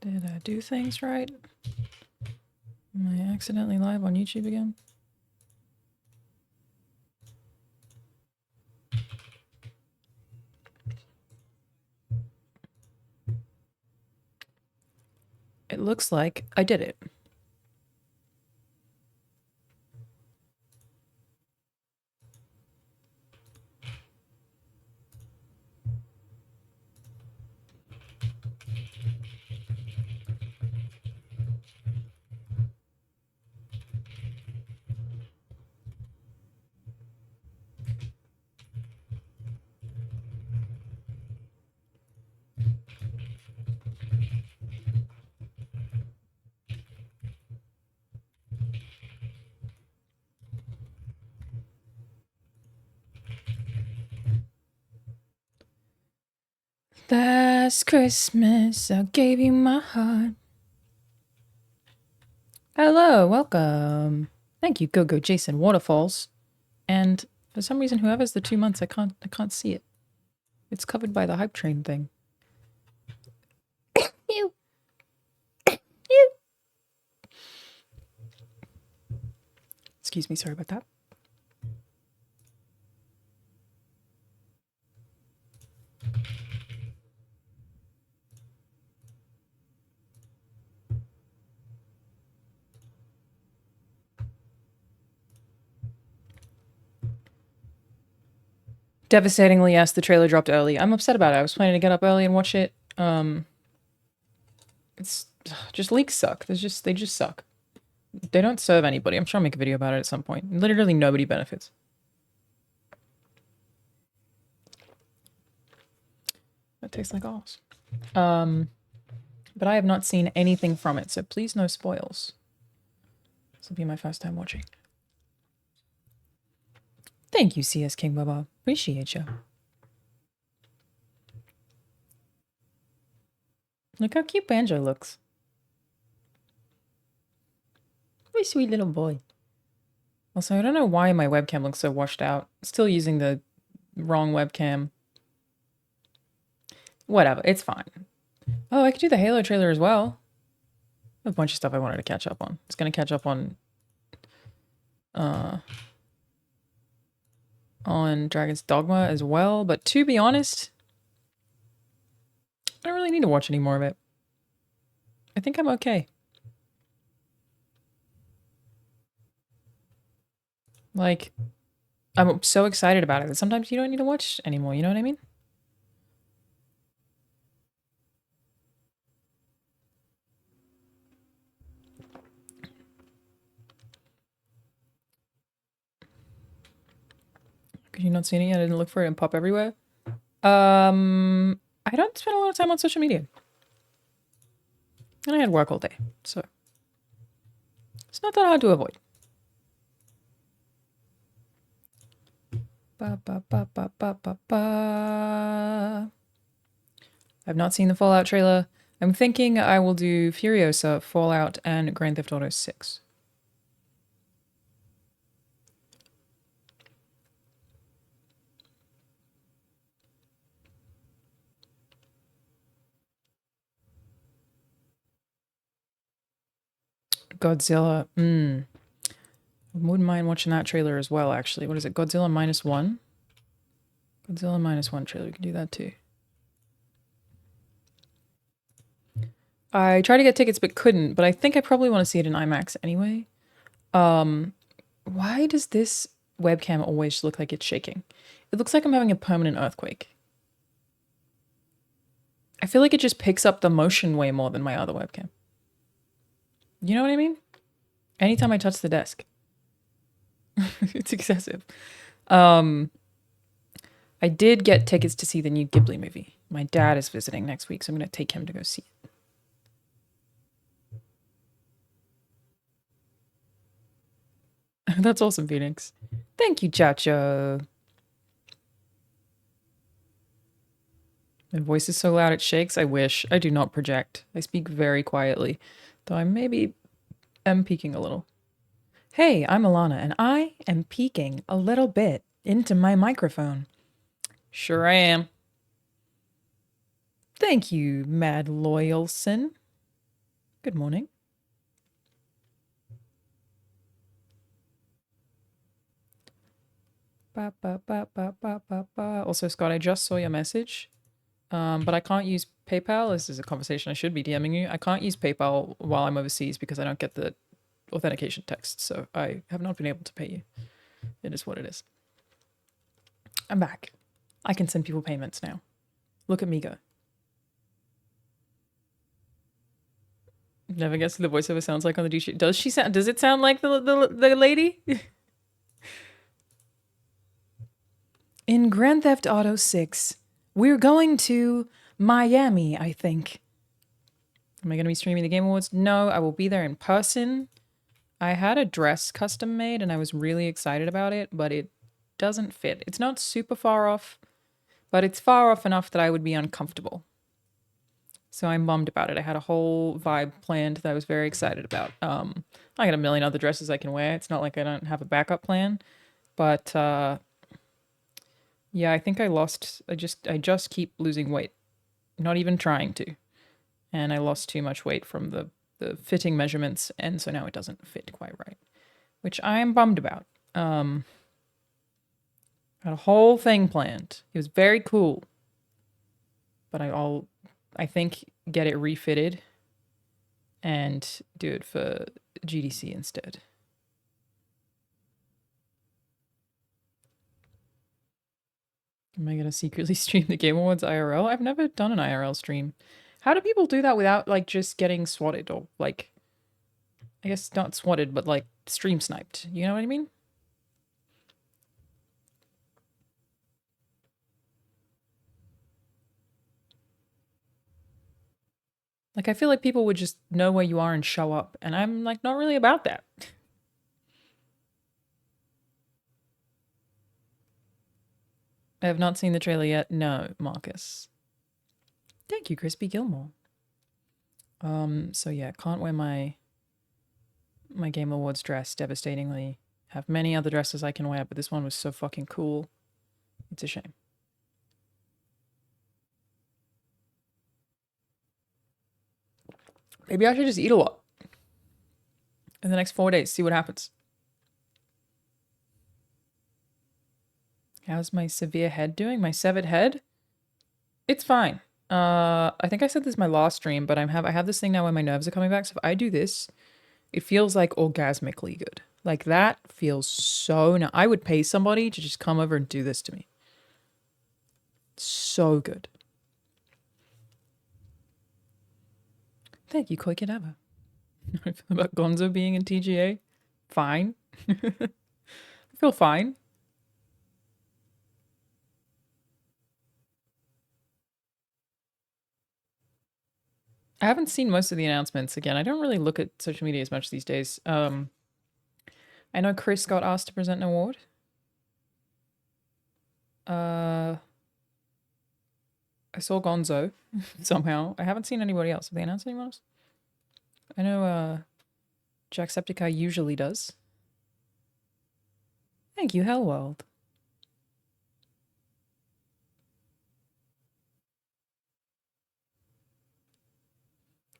Did I do things right? Am I accidentally live on YouTube again? It looks like I did it. Last Christmas, I gave you my heart. Hello, welcome. Thank you, Go Jason Waterfalls. And for some reason, whoever's the 2 months, I can't see it. It's covered by the hype train thing. Ew. Ew. Excuse me, sorry about that. Devastatingly, yes, the trailer dropped early. I'm upset about it. I was planning to get up early and watch it. It's just leaks suck. They just suck. They don't serve anybody. I'm sure I'll make a video about it at some point. Literally nobody benefits. That tastes like arse. But I have not seen anything from it, so please no spoils. This will be my first time watching. Thank you, CS King Baba. Appreciate you. Look how cute Banjo looks. My sweet little boy. Also, I don't know why my webcam looks so washed out. Still using the wrong webcam. Whatever, it's fine. Oh, I could do the Halo trailer as well. A bunch of stuff I wanted to catch up on. It's gonna catch up on Dragon's Dogma as well, but to be honest, I don't really need to watch any more of it. I think I'm okay. Like, I'm so excited about it that sometimes you don't need to watch anymore, you know what I mean? Could you not see it yet? I didn't look for it and pop everywhere. I don't spend a lot of time on social media. And I had work all day, so it's not that hard to avoid. Ba, ba, ba, ba, ba, ba, ba. I've not seen the Fallout trailer. I'm thinking I will do Furiosa, Fallout, and Grand Theft Auto 6. Godzilla. I wouldn't mind watching that trailer as well, actually. What is it? Godzilla -1? Godzilla -1 trailer. We can do that too. I tried to get tickets but couldn't, but I think I probably want to see it in IMAX anyway. Why does this webcam always look like it's shaking? It looks like I'm having a permanent earthquake. I feel like it just picks up the motion way more than my other webcam. You know what I mean? Anytime I touch the desk. It's excessive. I did get tickets to see the new Ghibli movie. My dad is visiting next week, so I'm going to take him to go see it. That's awesome, Phoenix. Thank you, Chacho. My voice is so loud it shakes. I wish. I do not project. I speak very quietly, though I maybe am peeking a little. Hey, I'm Alanah, and I am peeking a little bit into my microphone. Sure I am. Thank you, Mad Loyalson. Good morning. Ba, ba, ba, ba, ba, ba, ba. Also, Scott, I just saw your message, but I can't use PayPal. This is a conversation I should be DMing you. I can't use PayPal while I'm overseas because I don't get the authentication text, so I have not been able to pay you. It is what it is. I'm back. I can send people payments now. Look at me go. Never guess who the voiceover sounds like on the DJ. Does she sound? Does it sound like the lady? In Grand Theft Auto 6, we're going to Miami, I think. Am I going to be streaming the Game Awards? No, I will be there in person. I had a dress custom made and I was really excited about it, but it doesn't fit. It's not super far off, but it's far off enough that I would be uncomfortable. So I'm bummed about it. I had a whole vibe planned that I was very excited about. I got a million other dresses I can wear. It's not like I don't have a backup plan, but yeah, I think I lost. I just keep losing weight, not even trying to, and I lost too much weight from the fitting measurements, and so now it doesn't fit quite right, which I'm bummed about. Had a whole thing planned. It was very cool, but I think get it refitted and do it for GDC instead. Am I going to secretly stream the Game Awards IRL? I've never done an IRL stream. How do people do that without like just getting swatted or like, I guess not swatted, but like stream sniped? You know what I mean? Like I feel like people would just know where you are and show up, and I'm like not really about that. I have not seen the trailer yet. No, Marcus. Thank you, Crispy Gilmore. So yeah, can't wear my Game Awards dress devastatingly. Have many other dresses I can wear, but this one was so fucking cool. It's a shame. Maybe I should just eat a lot in the next 4 days, see what happens. How's my severe head doing? My severed head? It's fine. I think I said this in my last stream, but I have this thing now where my nerves are coming back. So if I do this, it feels like orgasmically good. Like that feels so nice. I would pay somebody to just come over and do this to me. So good. Thank you, Koi Kadava. I feel about Gonzo being in TGA? Fine. I feel fine. I haven't seen most of the announcements. Again, I don't really look at social media as much these days. I know Chris got asked to present an award. I saw Gonzo somehow. I haven't seen anybody else. Have they announced anyone else? I know Jacksepticeye usually does. Thank you, Hellworld.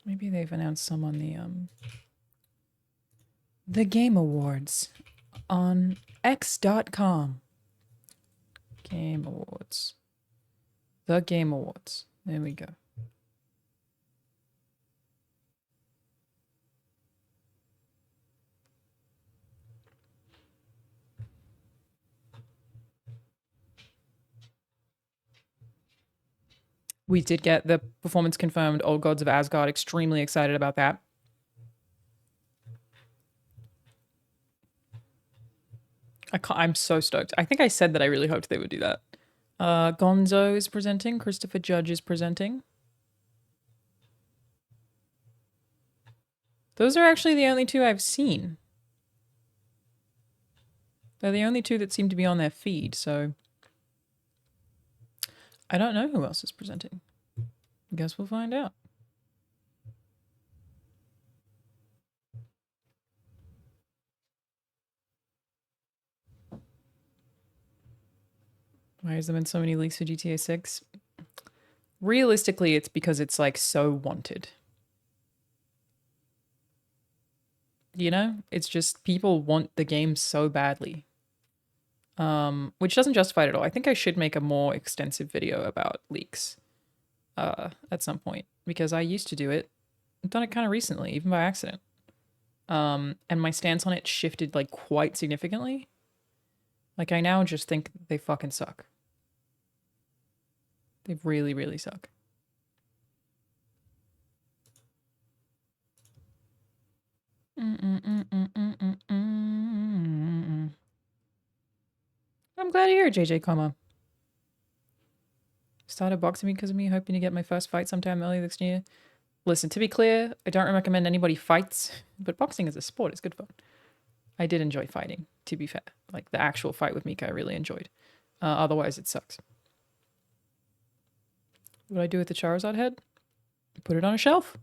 Maybe they've announced some on the Game Awards on X.com. Game Awards. The Game Awards. There we go. We did get the performance confirmed. Old Gods of Asgard. Extremely excited about that. I'm so stoked. I think I said that I really hoped they would do that. Gonzo is presenting. Christopher Judge is presenting. Those are actually the only two I've seen. They're the only two that seem to be on their feed, so I don't know who else is presenting. Guess we'll find out. Why has there been so many leaks for GTA 6? Realistically, it's because it's like so wanted. You know, it's just people want the game so badly. Which doesn't justify it at all. I think I should make a more extensive video about leaks at some point because I used to do it. I've done it kind of recently, even by accident. And my stance on it shifted like quite significantly. Like I now just think they fucking suck. They really, really suck. I'm glad to hear it, JJ, started boxing because of me, hoping to get my first fight sometime early this year. Listen, to be clear, I don't recommend anybody fights, but boxing as a sport is good fun. I did enjoy fighting, to be fair. Like the actual fight with Mika, I really enjoyed. Otherwise, it sucks. What I do with the Charizard head? Put it on a shelf.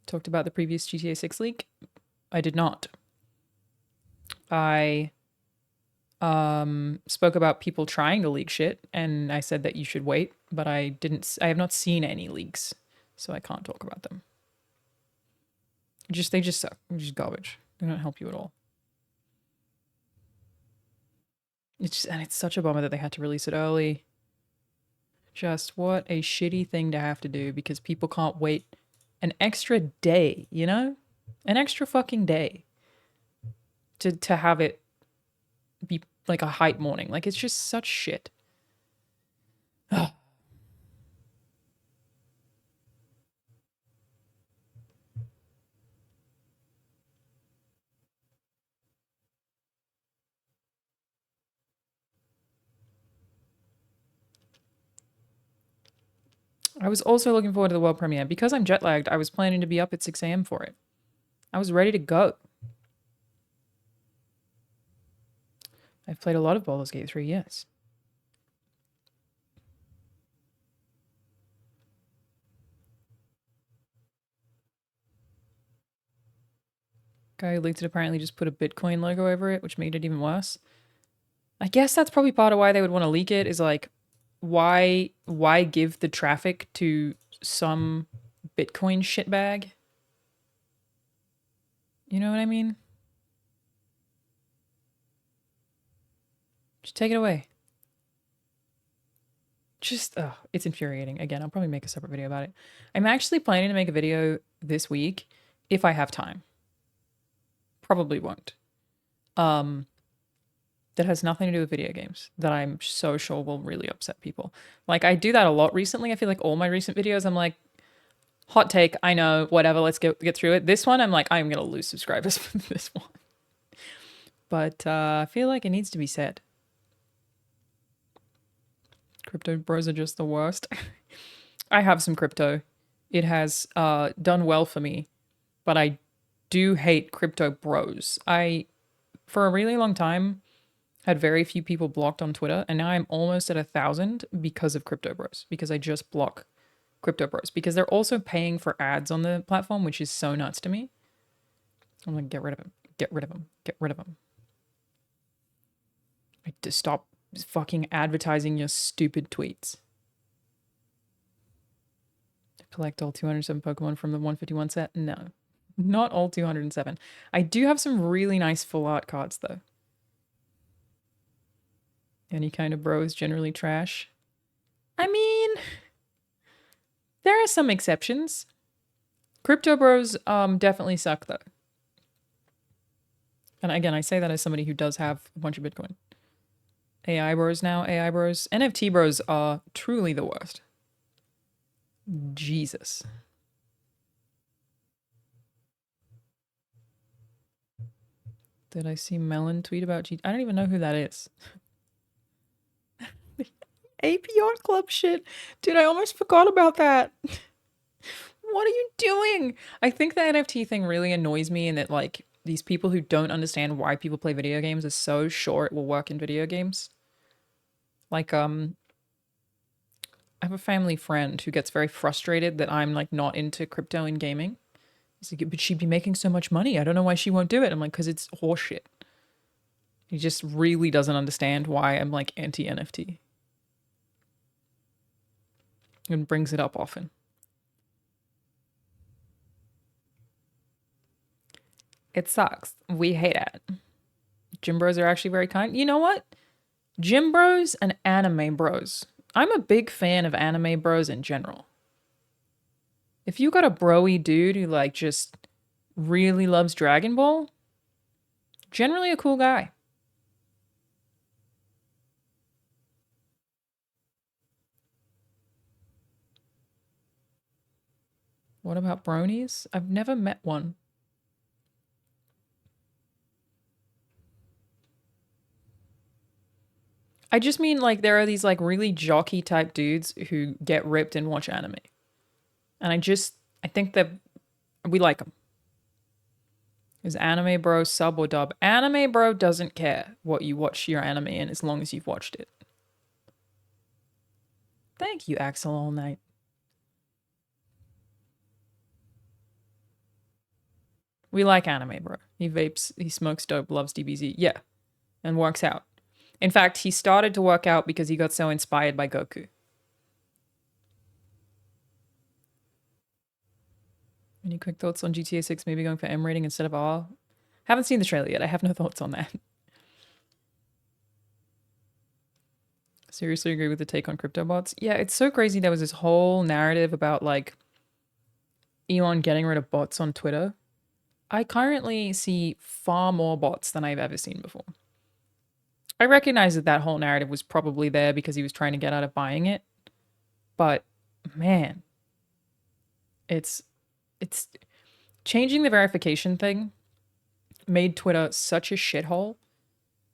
Talked about the previous GTA 6 leak. I did not. I spoke about people trying to leak shit, and I said that you should wait, but I have not seen any leaks, so I can't talk about them. They just suck. They're just garbage. They don't help you at all. It's such a bummer that they had to release it early. Just what a shitty thing to have to do because people can't wait an extra day, you know? An extra fucking day to have it be like a hype morning. Like it's just such shit. I was also looking forward to the world premiere. Because I'm jet lagged, I was planning to be up at 6 a.m. for it. I was ready to go. I've played a lot of Baldur's Gate 3, yes. Guy who leaked it apparently just put a Bitcoin logo over it, which made it even worse. I guess that's probably part of why they would want to leak it, is like, why give the traffic to some Bitcoin shitbag? You know what I mean? Just take it away. Just, it's infuriating. Again, I'll probably make a separate video about it. I'm actually planning to make a video this week if I have time. Probably won't. That has nothing to do with video games that I'm so sure will really upset people. Like I do that a lot recently. I feel like all my recent videos, I'm like, hot take, I know, whatever, let's get through it. This one, I'm like, I'm gonna lose subscribers for this one. But I feel like it needs to be said. Crypto bros are just the worst. I have some crypto. It has done well for me, but I do hate crypto bros. For a really long time, had very few people blocked on Twitter, and now I'm almost at 1,000 because of crypto bros, because I just block crypto bros, because they're also paying for ads on the platform, which is so nuts to me. I'm like, get rid of him. Get rid of him. Get rid of him. Like, to stop fucking advertising your stupid tweets. Collect all 207 Pokemon from the 151 set? No. Not all 207. I do have some really nice full art cards, though. Any kind of bro is generally trash. I mean, there are some exceptions. Crypto bros definitely suck, though. And again, I say that as somebody who does have a bunch of Bitcoin. AI bros now, AI bros. NFT bros are truly the worst. Jesus. Did I see Melon tweet about I don't even know who that is. AP Art Club shit. Dude, I almost forgot about that. What are you doing? I think the NFT thing really annoys me in that, like, these people who don't understand why people play video games are so sure it will work in video games. Like, I have a family friend who gets very frustrated that I'm, like, not into crypto in gaming. He's like, but she'd be making so much money. I don't know why she won't do it. I'm like, because it's horseshit. He just really doesn't understand why I'm, like, anti-NFT. And brings it up often. It sucks. We hate it. Gym bros are actually very kind. You know what? Gym bros and anime bros. I'm a big fan of anime bros in general. If you got a broy dude who like just really loves Dragon Ball, generally a cool guy. What about bronies? I've never met one. I just mean like there are these like really jockey type dudes who get ripped and watch anime. And I think that we like them. Is anime bro sub or dub? Anime bro doesn't care what you watch your anime in as long as you've watched it. Thank you, Axel All Night. We like anime bro. He vapes, he smokes dope, loves DBZ. Yeah, and works out. In fact, he started to work out because he got so inspired by Goku. Any quick thoughts on GTA 6 maybe going for M rating instead of R? Haven't seen the trailer yet. I have no thoughts on that. Seriously agree with the take on crypto bots. Yeah, it's so crazy. There was this whole narrative about like Elon getting rid of bots on Twitter. I currently see far more bots than I've ever seen before. I recognize that that whole narrative was probably there because he was trying to get out of buying it. But man, it's it's changing the verification thing made Twitter such a shithole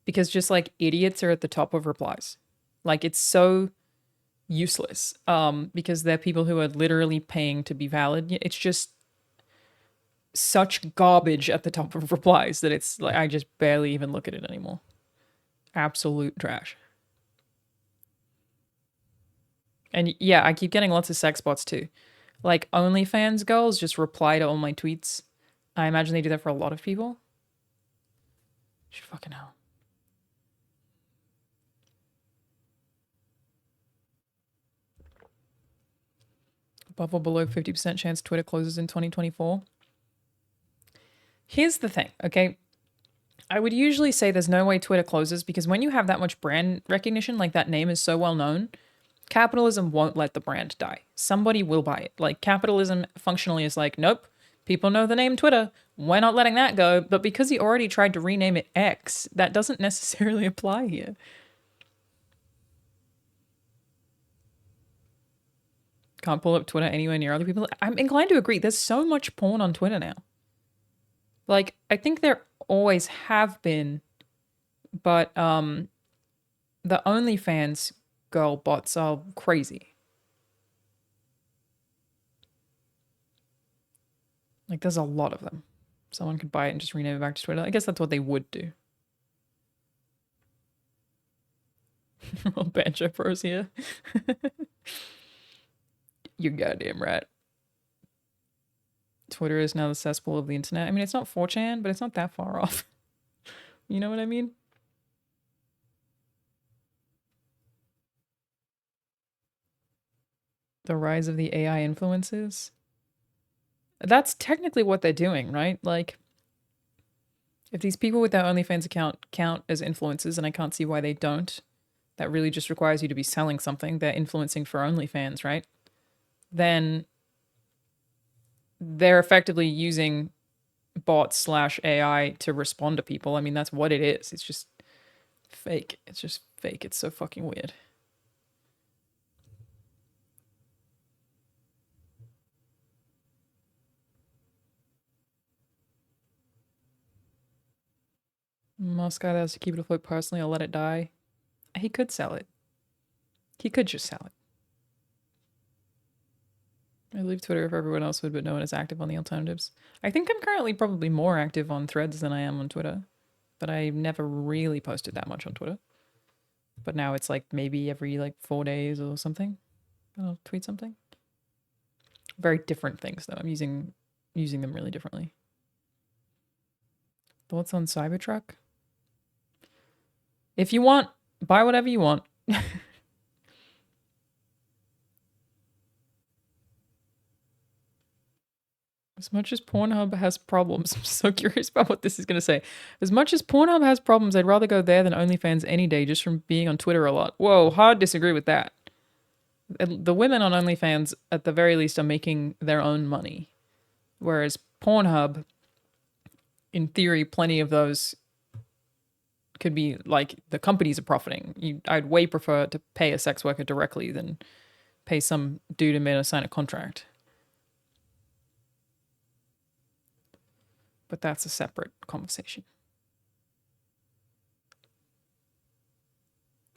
because just like idiots are at the top of replies. Like it's so useless because they're people who are literally paying to be valid. It's just such garbage at the top of replies that it's like I just barely even look at it anymore. Absolute trash. And yeah, I keep getting lots of sex bots too. Like OnlyFans girls just reply to all my tweets. I imagine they do that for a lot of people. Should fucking hell. Above or below 50% chance Twitter closes in 2024. Here's the thing, okay? I would usually say there's no way Twitter closes because when you have that much brand recognition, like that name is so well known, capitalism won't let the brand die. Somebody will buy it. Like capitalism functionally is like, nope, people know the name Twitter. We're not letting that go. But because he already tried to rename it X, that doesn't necessarily apply here. Can't pull up Twitter anywhere near other people. I'm inclined to agree. There's so much porn on Twitter now. Like, I think there always have been, but the OnlyFans girl bots are crazy. Like, there's a lot of them. Someone could buy it and just rename it back to Twitter. I guess that's what they would do. Well, Banjo Bros here. You're goddamn right. Twitter is now the cesspool of the internet. I mean, it's not 4chan, but it's not that far off. You know what I mean? The rise of the AI influences. That's technically what they're doing, right? Like, if these people with their OnlyFans account count as influencers, and I can't see why they don't, that really just requires you to be selling something. They're influencing for OnlyFans, right? Then they're effectively using bots slash AI to respond to people. I mean, that's what it is. It's just fake. It's just fake. It's so fucking weird. Most guy that has to keep it afloat personally, I'll let it die. He could sell it. He could just sell it. I leave Twitter if everyone else would, but no one is active on the alternatives. I think I'm currently probably more active on Threads than I am on Twitter, but I never really posted that much on Twitter. But now it's like maybe every like 4 days or something. I'll tweet something. Very different things though. I'm using them really differently. Thoughts on Cybertruck? If you want, buy whatever you want. As much as Pornhub has problems, I'm so curious about what this is going to say. As much as Pornhub has problems, I'd rather go there than OnlyFans any day just from being on Twitter a lot. Whoa, hard disagree with that. The women on OnlyFans, at the very least, are making their own money. Whereas Pornhub, in theory, plenty of those could be like the companies are profiting. I'd way prefer to pay a sex worker directly than pay some dude and man to sign a contract. But that's a separate conversation.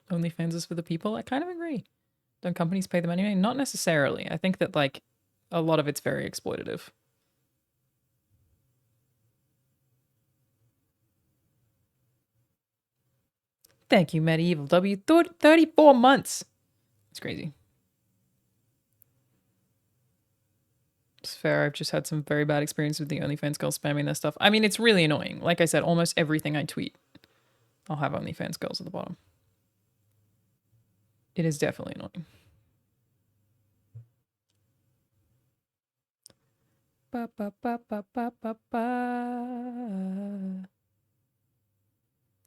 OnlyFans is for the people. I kind of agree. Don't companies pay them anyway? Not necessarily. I think that like a lot of it's very exploitative. Thank you, Medieval W. 34 months. It's crazy. It's fair. I've just had some very bad experience with the OnlyFans girls spamming their stuff. I mean, it's really annoying. Like I said, almost everything I tweet, I'll have OnlyFans girls at the bottom. It is definitely annoying. Ba, ba, ba, ba, ba, ba, ba.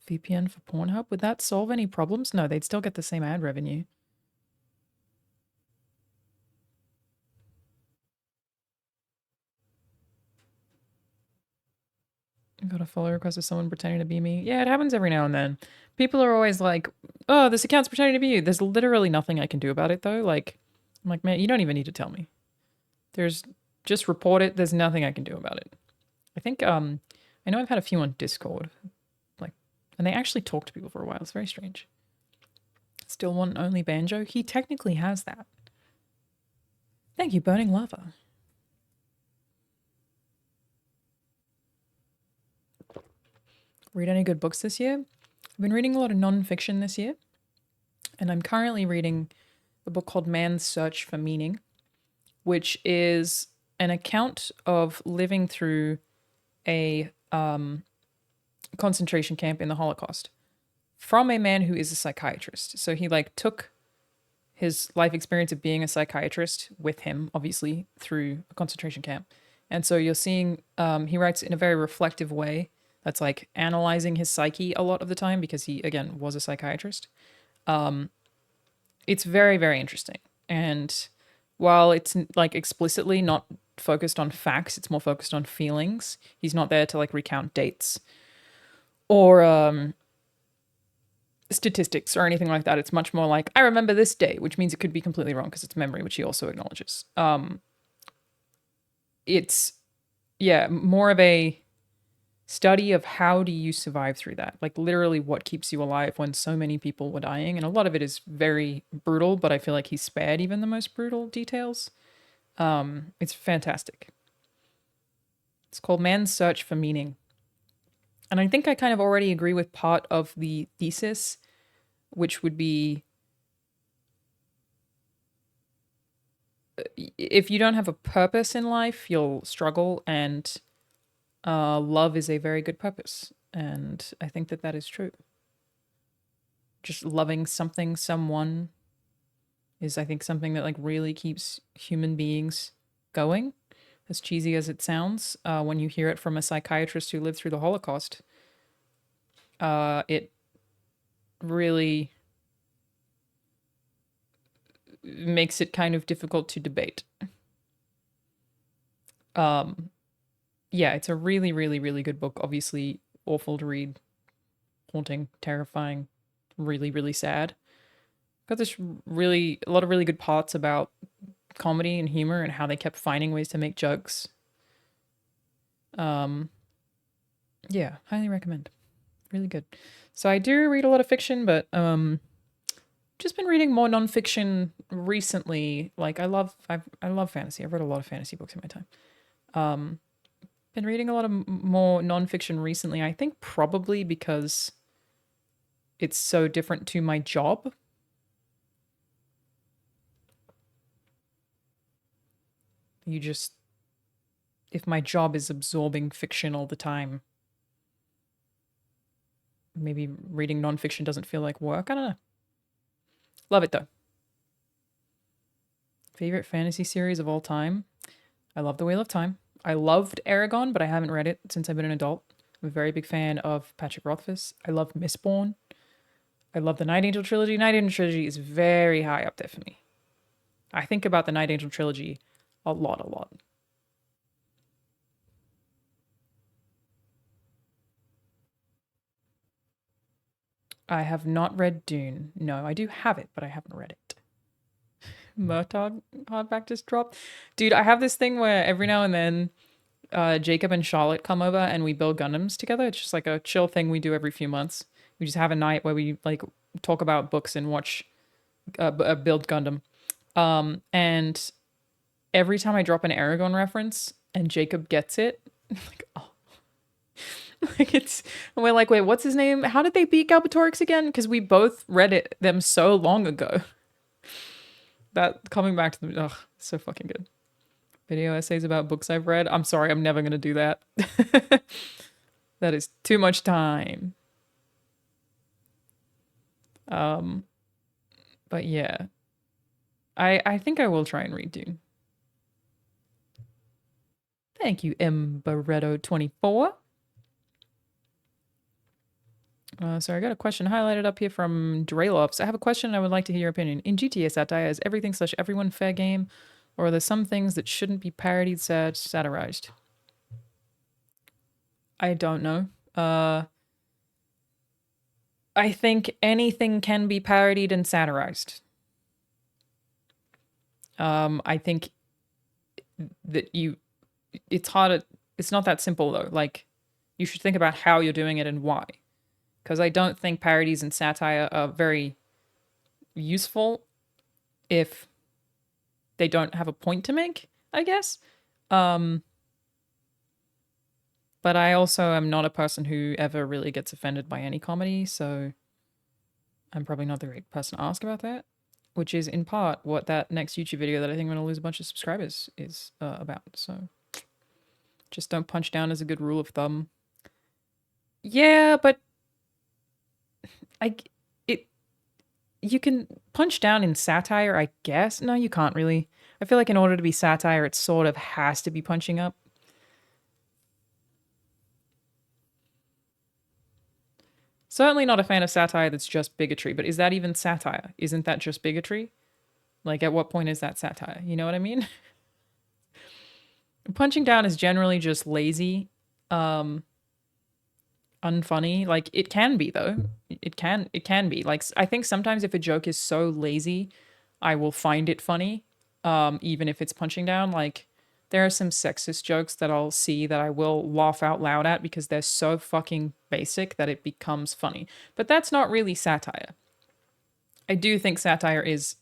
VPN for Pornhub? Would that solve any problems? No, they'd still get the same ad revenue. I got a follow request of someone pretending to be me. Yeah, it happens every now and then. People are always like, oh, this account's pretending to be you. There's literally nothing I can do about it, though. Like, I'm like, man, you don't even need to tell me. Just report it. There's nothing I can do about it. I think, I know I've had a few on Discord, like, and they actually talk to people for a while. It's very strange. Still want only Banjo? He technically has that. Thank you, Burning Lava. Read any good books this year? I've been reading a lot of non-fiction this year, and I'm currently reading a book called Man's Search for Meaning, which is an account of living through a concentration camp in the Holocaust from a man who is a psychiatrist. So he like took his life experience of being a psychiatrist with him, obviously, through a concentration camp. And so you're seeing, he writes in a very reflective way that's like analyzing his psyche a lot of the time because he, again, was a psychiatrist. It's very, very interesting. And while it's like explicitly not focused on facts, it's more focused on feelings. He's not there to like recount dates or statistics or anything like that. It's much more like, I remember this day, which means it could be completely wrong because it's memory, which he also acknowledges. It's, yeah, more of a study of how do you survive through that? Like literally what keeps you alive when so many people were dying. And a lot of it is very brutal, but I feel like he spared even the most brutal details. It's fantastic. It's called Man's Search for Meaning. And I think I kind of already agree with part of the thesis, which would be if you don't have a purpose in life, you'll struggle, and love is a very good purpose. And I think that that is true. Just loving something, someone is, I think, something that like really keeps human beings going. As cheesy as it sounds, when you hear it from a psychiatrist who lived through the Holocaust, it really makes it kind of difficult to debate. Yeah, it's a really, really, really good book. Obviously, awful to read, haunting, terrifying, really, really sad. Got this really, a lot of really good parts about comedy and humor and how they kept finding ways to make jokes. Yeah, highly recommend. Really good. So I do read a lot of fiction, but just been reading more nonfiction recently. Like I love fantasy. I've read a lot of fantasy books in my time. Been reading a lot of more nonfiction recently. I think probably because it's so different to my job. You just, if my job is absorbing fiction all the time, maybe reading nonfiction doesn't feel like work. I don't know. Love it though. Favorite fantasy series of all time? I love The Wheel of Time. I loved Aragon, but I haven't read it since I've been an adult. I'm a very big fan of Patrick Rothfuss. I love Mistborn. I love the Night Angel trilogy. Night Angel trilogy is very high up there for me. I think about the Night Angel trilogy a lot, a lot. I have not read Dune. No, I do have it, but I haven't read it. Murtog hardback just dropped. Dude, I have this thing where every now and then Jacob and Charlotte come over and we build Gundams together. It's just like a chill thing we do every few months. We just have a night where we like talk about books and watch build Gundam. And every time I drop an Aragon reference and Jacob gets it, I'm like, oh, like it's, and we're like, wait, what's his name? How did they beat Galbatorix again? Because we both read it them so long ago. That coming back to the, ugh, so fucking good. Video essays about books I've read. I'm sorry, I'm never gonna do that. That is too much time. But yeah, I think I will try and read Dune. Thank you, Emberetto24. So I got a question highlighted up here from Draylops. I have a question and I would like to hear your opinion. In GTA satire, is everything slash everyone fair game? Or are there some things that shouldn't be parodied, satirized? I don't know. I think anything can be parodied and satirized. I think that it's hard. It's not that simple though. Like, you should think about how you're doing it and why. Because I don't think parodies and satire are very useful if they don't have a point to make, I guess. But I also am not a person who ever really gets offended by any comedy, so I'm probably not the right person to ask about that, which is in part what that next YouTube video that I think I'm going to lose a bunch of subscribers is about. So just don't punch down as a good rule of thumb. Yeah, but you can punch down in satire, I guess. No, you can't really. I feel like in order to be satire, it sort of has to be punching up. Certainly not a fan of satire that's just bigotry, but is that even satire? Isn't that just bigotry? Like, at what point is that satire? You know what I mean? Punching down is generally just lazy, unfunny. Like, it can be though. It can be. Like, I think sometimes if a joke is so lazy, I will find it funny, even if it's punching down. Like, there are some sexist jokes that I'll see that I will laugh out loud at because they're so fucking basic that it becomes funny. But that's not really satire. I do think satire is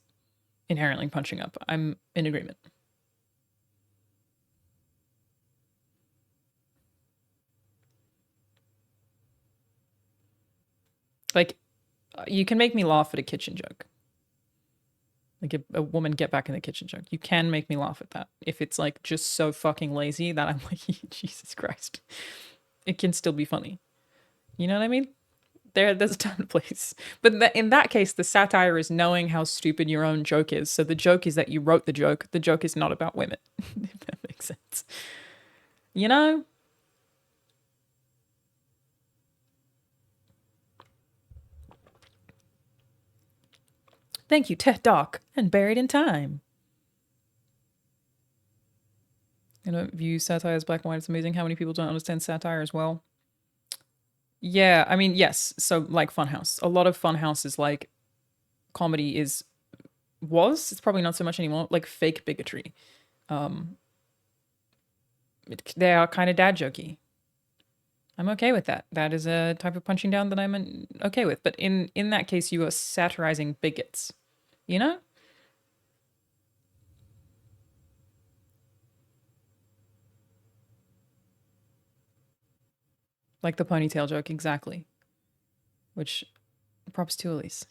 inherently punching up. I'm in agreement. Like, you can make me laugh at a kitchen joke. Like a woman get back in the kitchen joke. You can make me laugh at that. If it's like just so fucking lazy that I'm like, Jesus Christ. It can still be funny. You know what I mean? There's a time and place. But in that case, the satire is knowing how stupid your own joke is. So the joke is that you wrote the joke. The joke is not about women. If that makes sense. You know? Thank you, Tech Doc, and Buried in Time. I don't view satire as black and white. It's amazing how many people don't understand satire as well. Yeah, I mean, yes. So like Funhouse. A lot of Funhouse is like comedy it's probably not so much anymore, like fake bigotry. They are kind of dad jokey. I'm okay with that. That is a type of punching down that I'm okay with. But in that case, you are satirizing bigots. You know? Like the ponytail joke, exactly. Which, props to Elise.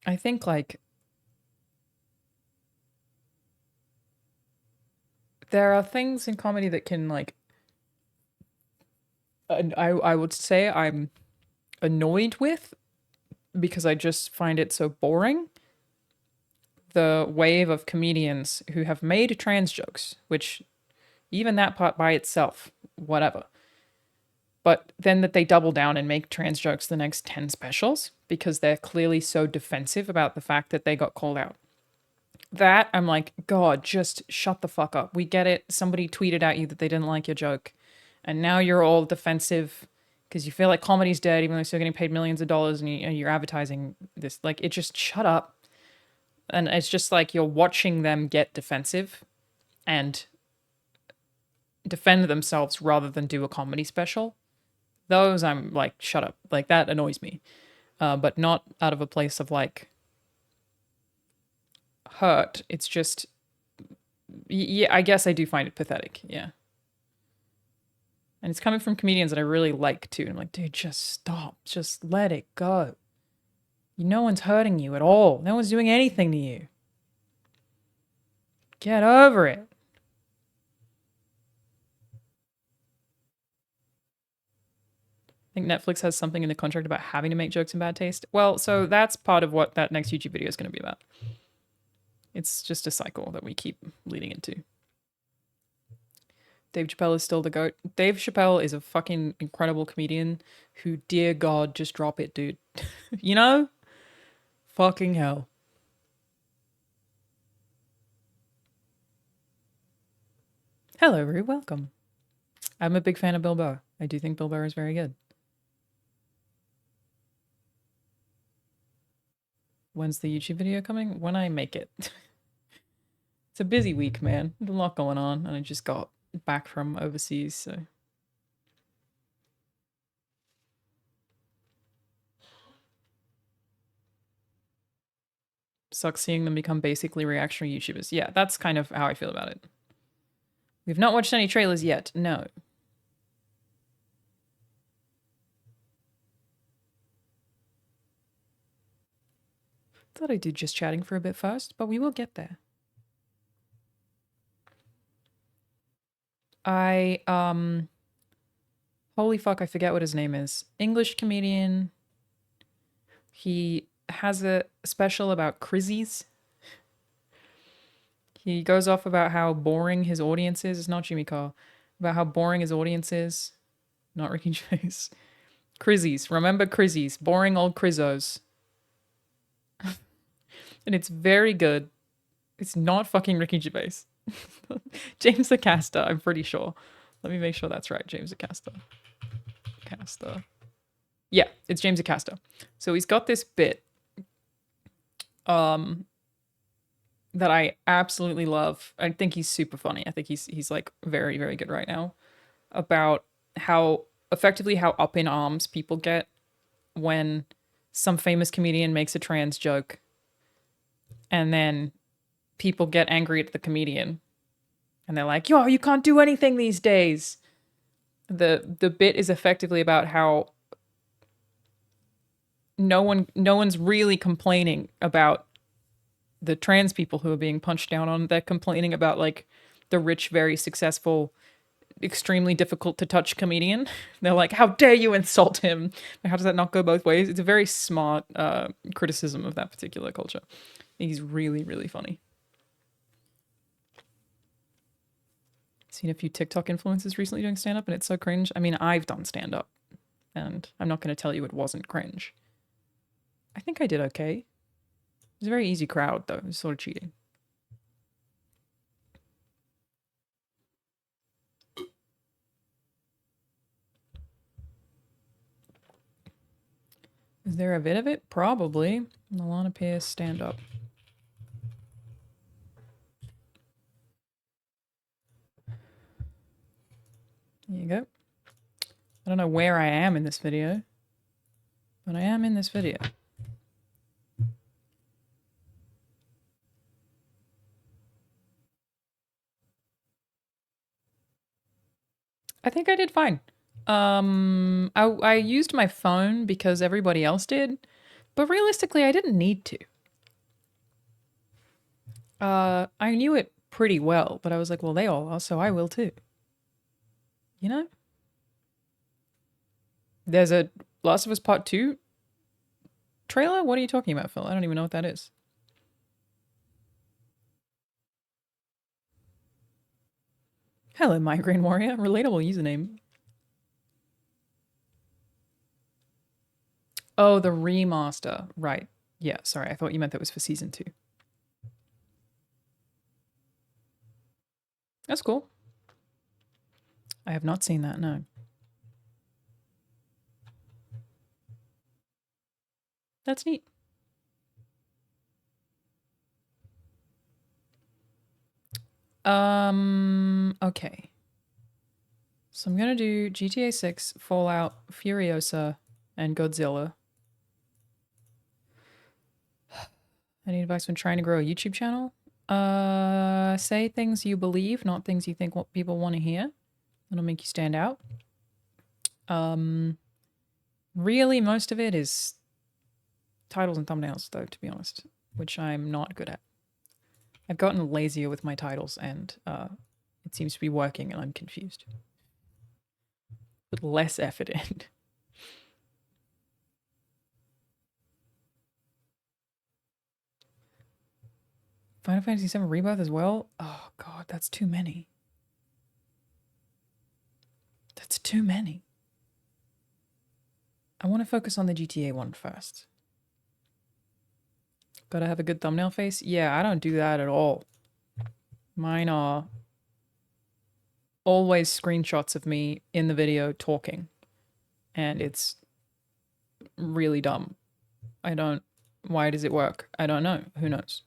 I think like there are things in comedy that can like I would say I'm annoyed with because I just find it so boring the wave of comedians who have made trans jokes, which even that part by itself, whatever. But then that they double down and make trans jokes the next 10 specials because they're clearly so defensive about the fact that they got called out. That, I'm like, God, just shut the fuck up. We get it. Somebody tweeted at you that they didn't like your joke. And now you're all defensive because you feel like comedy's dead, even though you're still getting paid millions of dollars and you're advertising this. Like, it just shut up. And it's just like you're watching them get defensive and defend themselves rather than do a comedy special. Those I'm like, shut up. Like, that annoys me. But not out of a place of like hurt. It's just, yeah, I guess I do find it pathetic. Yeah. And it's coming from comedians that I really like too. And I'm like, dude, just stop. Just let it go. No one's hurting you at all. No one's doing anything to you. Get over it. I think Netflix has something in the contract about having to make jokes in bad taste. Well, so that's part of what that next YouTube video is going to be about. It's just a cycle that we keep leading into. Dave Chappelle is still the GOAT. Dave Chappelle is a fucking incredible comedian who, dear God, just drop it, dude. You know? Fucking hell. Hello, Rue. Welcome. I'm a big fan of Bill Burr. I do think Bill Burr is very good. When's the YouTube video coming? When I make it. It's a busy week, man. There's a lot going on, and I just got back from overseas, so. Sucks seeing them become basically reactionary YouTubers. Yeah, that's kind of how I feel about it. We've not watched any trailers yet. No. Thought I'd do just chatting for a bit first, but we will get there. Holy fuck, I forget what his name is. English comedian. He has a special about Crizzies. He goes off about how boring his audience is. It's not Jimmy Carr. About how boring his audience is. Not Ricky Gervais. Crizzies. Remember Crizzies. Boring old Crizzos. And it's very good. It's not fucking Ricky Gervais. James Acaster, I'm pretty sure. Let me make sure that's right. James Acaster. Yeah, it's James Acaster. So he's got this bit that I absolutely love. I think he's super funny. I think he's like very, very good right now about how effectively how up in arms people get when some famous comedian makes a trans joke and then people get angry at the comedian and they're like, yo, you can't do anything these days. The bit is effectively about how no one's really complaining about the trans people who are being punched down on. They're complaining about like the rich, very successful, extremely difficult to touch comedian. They're like, how dare you insult him? How does that not go both ways? It's a very smart criticism of that particular culture. He's really, really funny. Seen a few TikTok influencers recently doing stand-up and it's so cringe. I mean, I've done stand-up and I'm not going to tell you it wasn't cringe. I think I did okay. It was a very easy crowd though. It was sort of cheating. Is there a vid of it? Probably. Alanah Pierce stand-up. There you go. I don't know where I am in this video, but I am in this video. I think I did fine. I used my phone because everybody else did, but realistically, I didn't need to. I knew it pretty well, but I was like, well, they all are, so I will too. You know? There's a Last of Us Part 2 trailer? What are you talking about, Phil? I don't even know what that is. Hello, Migraine Warrior. Relatable username. Oh, the remaster. Right. Yeah, sorry. I thought you meant that was for season 2. That's cool. I have not seen that, no. That's neat. Okay. So I'm gonna do GTA 6, Fallout, Furiosa, and Godzilla. Any advice when trying to grow a YouTube channel? Say things you believe, not things you think what people want to hear. That'll make you stand out. Really, most of it is titles and thumbnails, though, to be honest, which I'm not good at. I've gotten lazier with my titles, and it seems to be working, and I'm confused. Put less effort in. Final Fantasy VII Rebirth as well? Oh, God, that's too many. That's too many. I want to focus on the GTA one first. Gotta have a good thumbnail face? Yeah, I don't do that at all. Mine are always screenshots of me in the video talking. And it's really dumb. Why does it work? I don't know. Who knows?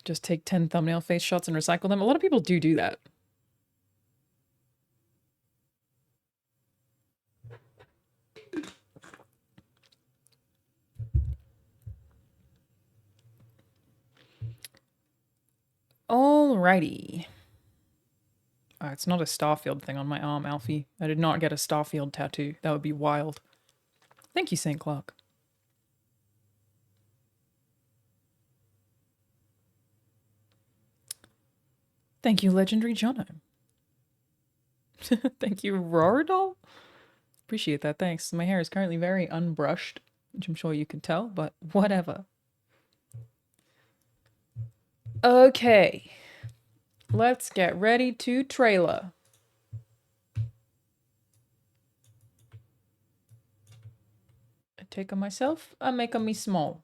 Just take 10 thumbnail face shots and recycle them. A lot of people do that. Alrighty. It's not a Starfield thing on my arm, Alfie. I did not get a Starfield tattoo. That would be wild. Thank you, St. Clark. Thank you, Legendary Jono. Thank you, Rorodol. Appreciate that, thanks. My hair is currently very unbrushed, which I'm sure you can tell, but whatever. Okay. Let's get ready to trailer. I take on myself, I make on me small.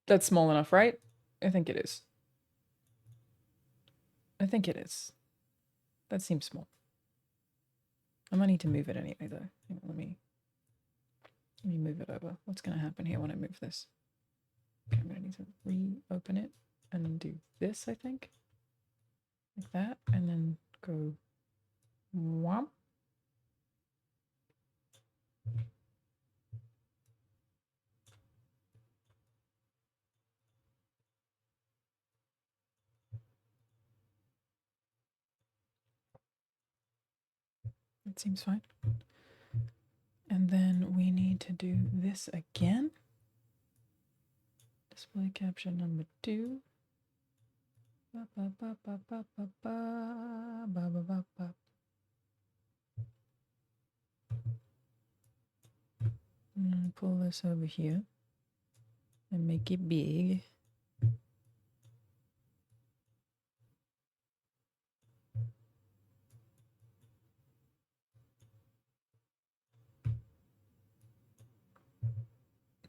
That's small enough, right? I think it is. I think it is. That seems small. I might need to move it anyway, though. Let me move it over. What's going to happen here when I move this? Okay, I'm going to need to reopen it and do this, I think. Like that, and then go whomp. That seems fine. And then we need to do this again. Display caption number 2. Pull this over here and make it big.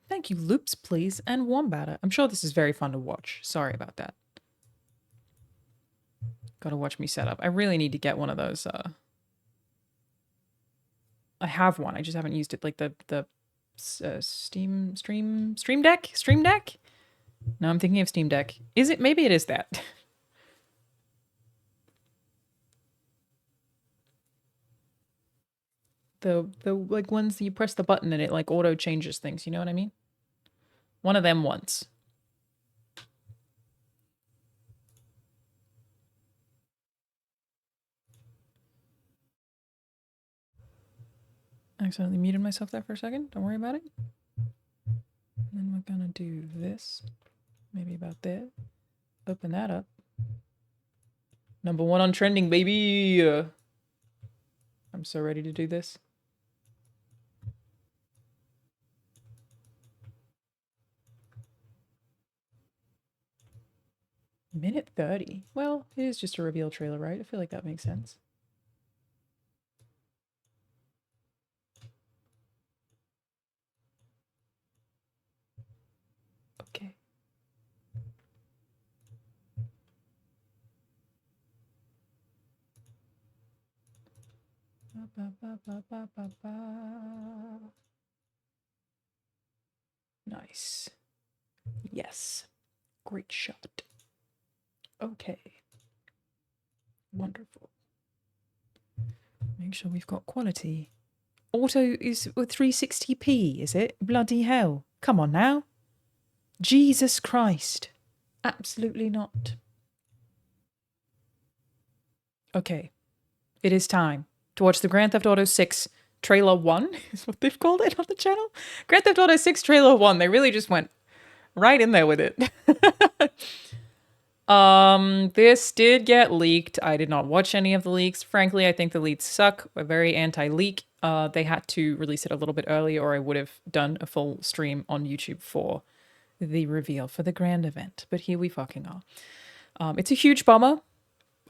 Thank you, Loops, please, and Wombatter. I'm sure this is very fun to watch. Sorry about that. Gotta watch me set up. I really need to get one of those. I have one. I just haven't used it. Like the Stream Deck? Stream Deck? No, I'm thinking of Steam Deck. Is it? Maybe it is that. the like ones you press the button and it like auto changes things. You know what I mean? One of them once. I accidentally muted myself there for a second. Don't worry about it. And then we're gonna do this. Maybe about there. Open that up. Number 1 on trending, baby. I'm so ready to do this. Minute 30. Well, it is just a reveal trailer, right? I feel like that makes sense. Okay. Nice. Yes. Great shot. Okay. Wonderful. Make sure we've got quality. Auto is with 360p, is it? Bloody hell. Come on now. Jesus Christ. Absolutely not. Okay. It is time to watch the Grand Theft Auto 6 Trailer 1, is what they've called it on the channel. Grand Theft Auto 6 Trailer 1. They really just went right in there with it. This did get leaked. I did not watch any of the leaks. Frankly, I think the leaks suck. We're very anti-leak. They had to release it a little bit early, or I would have done a full stream on YouTube for the reveal for the grand event. But here we fucking are. It's a huge bummer.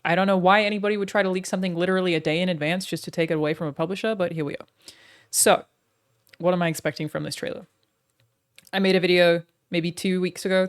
I don't know why anybody would try to leak something literally a day in advance just to take it away from a publisher, but here we are. So, what am I expecting from this trailer? I made a video maybe 3 weeks ago,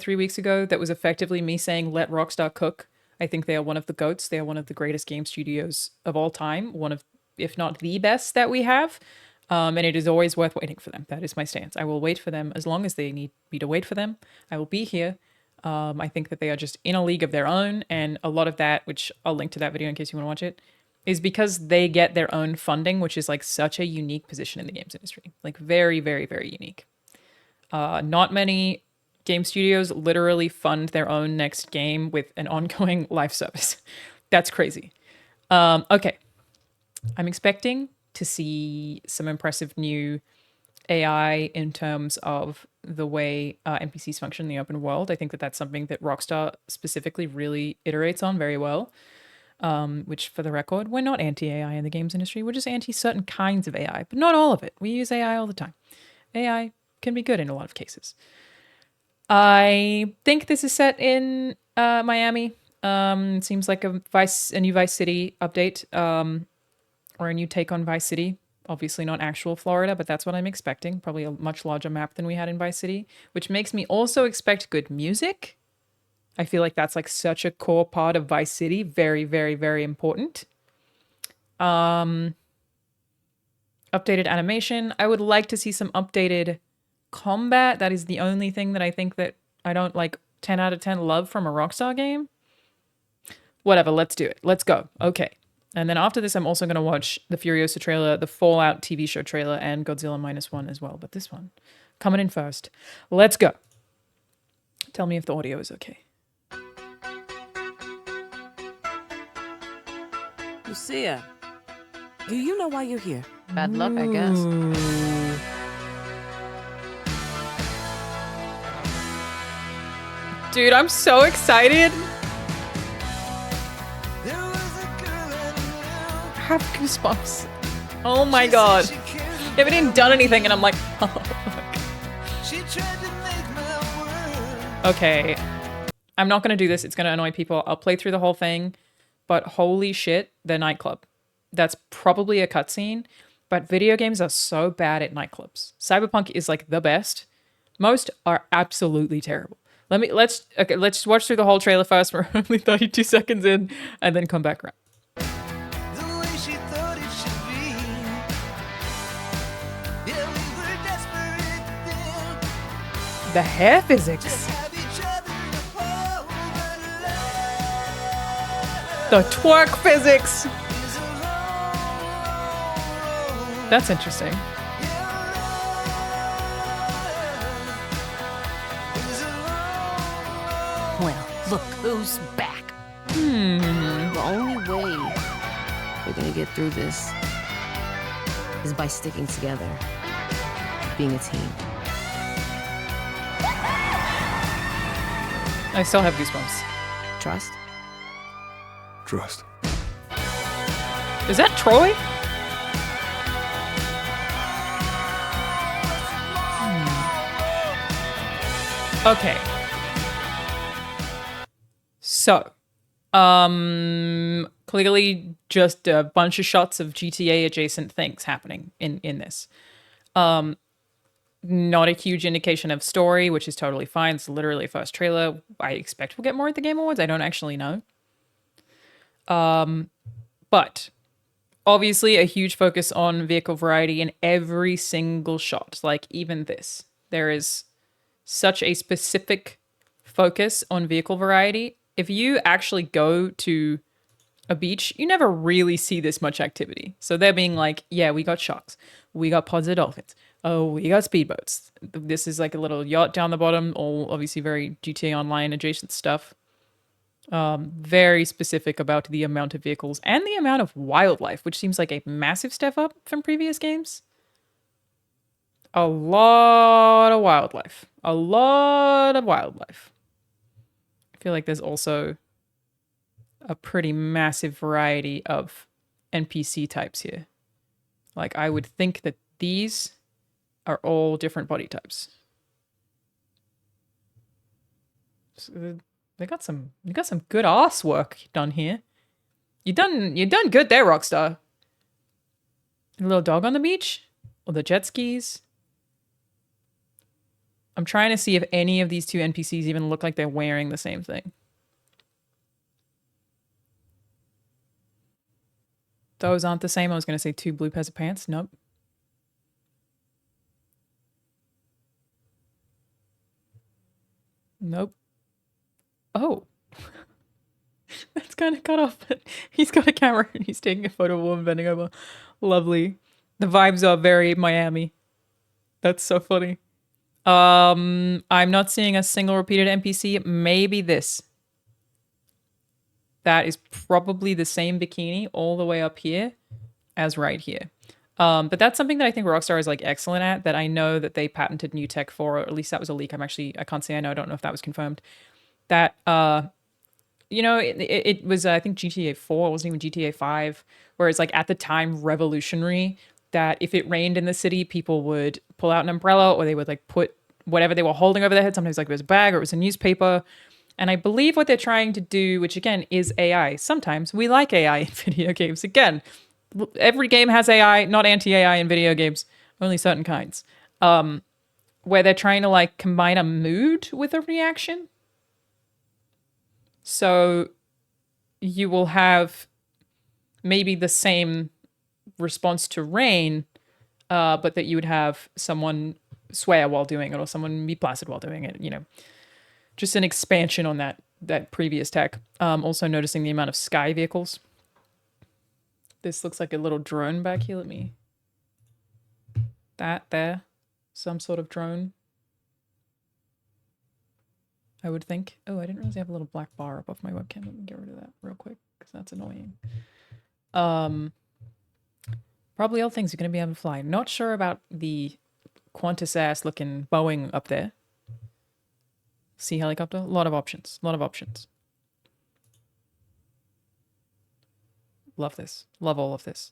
that was effectively me saying, let Rockstar cook. I think they are one of the GOATs. They are one of the greatest game studios of all time. One of, if not the best that we have. And it is always worth waiting for them. That is my stance. I will wait for them as long as they need me to wait for them. I will be here. I think that they are just in a league of their own. And a lot of that, which I'll link to that video in case you want to watch it, is because they get their own funding, which is like such a unique position in the games industry. Like very, very, very unique. Not many game studios literally fund their own next game with an ongoing live service. That's crazy. Okay. I'm expecting to see some impressive new AI in terms of the way NPCs function in the open world. I think that that's something that Rockstar specifically really iterates on very well. Which, for the record, we're not anti-AI in the games industry. We're just anti certain kinds of AI, but not all of it. We use AI all the time. AI can be good in a lot of cases. I think this is set in Miami. Seems like a new Vice City update, or a new take on Vice City. Obviously not actual Florida, but that's what I'm expecting. Probably a much larger map than we had in Vice City, which makes me also expect good music. I feel like that's like such a core part of Vice City. Very, very, very important. Updated animation. I would like to see some updated combat. That is the only thing that I think that I don't like 10 out of 10 love from a Rockstar game. Whatever, let's do it. Let's go. Okay. And then after this, I'm also going to watch the Furiosa trailer, the Fallout TV show trailer, and Godzilla -1 as well. But this one, coming in first. Let's go. Tell me if the audio is okay. Lucia, do you know why you're here? Bad luck, I guess. Dude, I'm so excited. I have goosebumps. Oh my god. They haven't even done anything and I'm like, oh fuck. Okay. I'm not gonna do this. It's gonna annoy people. I'll play through the whole thing. But holy shit, the nightclub. That's probably a cutscene. But video games are so bad at nightclubs. Cyberpunk is like the best. Most are absolutely terrible. Let's just watch through the whole trailer first. We're only 32 seconds in, and then come back around. The hair physics. The twerk physics. That's interesting. Well, look who's back. The only way we're gonna get through this is by sticking together, being a team. I still have goosebumps. Trust? Trust. Is that Troy? Okay. So, clearly just a bunch of shots of GTA adjacent things happening in this. Not a huge indication of story, which is totally fine. It's literally a first trailer. I expect we'll get more at the Game Awards. I don't actually know. But obviously a huge focus on vehicle variety in every single shot. Like even this. There is such a specific focus on vehicle variety. If you actually go to a beach, you never really see this much activity. So they're being like, yeah, we got sharks. We got pods of dolphins. Oh, we got speedboats. This is like a little yacht down the bottom, all obviously very GTA Online adjacent stuff. Very specific about the amount of vehicles and the amount of wildlife, which seems like a massive step up from previous games. A lot of wildlife. A lot of wildlife. I feel like there's also a pretty massive variety of NPC types here. Like I would think that these are all different body types. So you got some good ass work done here. You done good there, Rockstar. A little dog on the beach? Or the jet skis? I'm trying to see if any of these two NPCs even look like they're wearing the same thing. Those aren't the same. I was going to say 2 blue pairs of pants. Nope. Nope. Oh. That's kind of cut off, but he's got a camera and he's taking a photo of a woman bending over. Lovely. The vibes are very Miami. That's so funny. I'm not seeing a single repeated NPC. Maybe this. That is probably the same bikini all the way up here as right here. But that's something that I think Rockstar is like excellent at, that I know that they patented new tech for, or at least that was a leak. I can't say I know. I don't know if that was confirmed. That, you know, it was, I think GTA 4, it wasn't even GTA 5, where it's like at the time revolutionary that if it rained in the city, people would pull out an umbrella or they would like put whatever they were holding over their head. Sometimes like it was a bag or it was a newspaper. And I believe what they're trying to do, which again is AI. Sometimes we like AI in video games. Again, every game has AI, not anti-AI in video games, only certain kinds. Where they're trying to like combine a mood with a reaction. So you will have maybe the same response to rain, but that you would have someone swear while doing it or someone be placid while doing it, you know. Just an expansion on that previous tech. Also noticing the amount of sky vehicles. This looks like a little drone back here. Let me... That there. Some sort of drone. I would think. Oh, I didn't realize I have a little black bar above my webcam. Let me get rid of that real quick, because that's annoying. Probably all things are going to be able to fly. Not sure about the Qantas-ass looking Boeing up there. Sea helicopter. A lot of options. A lot of options. Love this. Love all of this.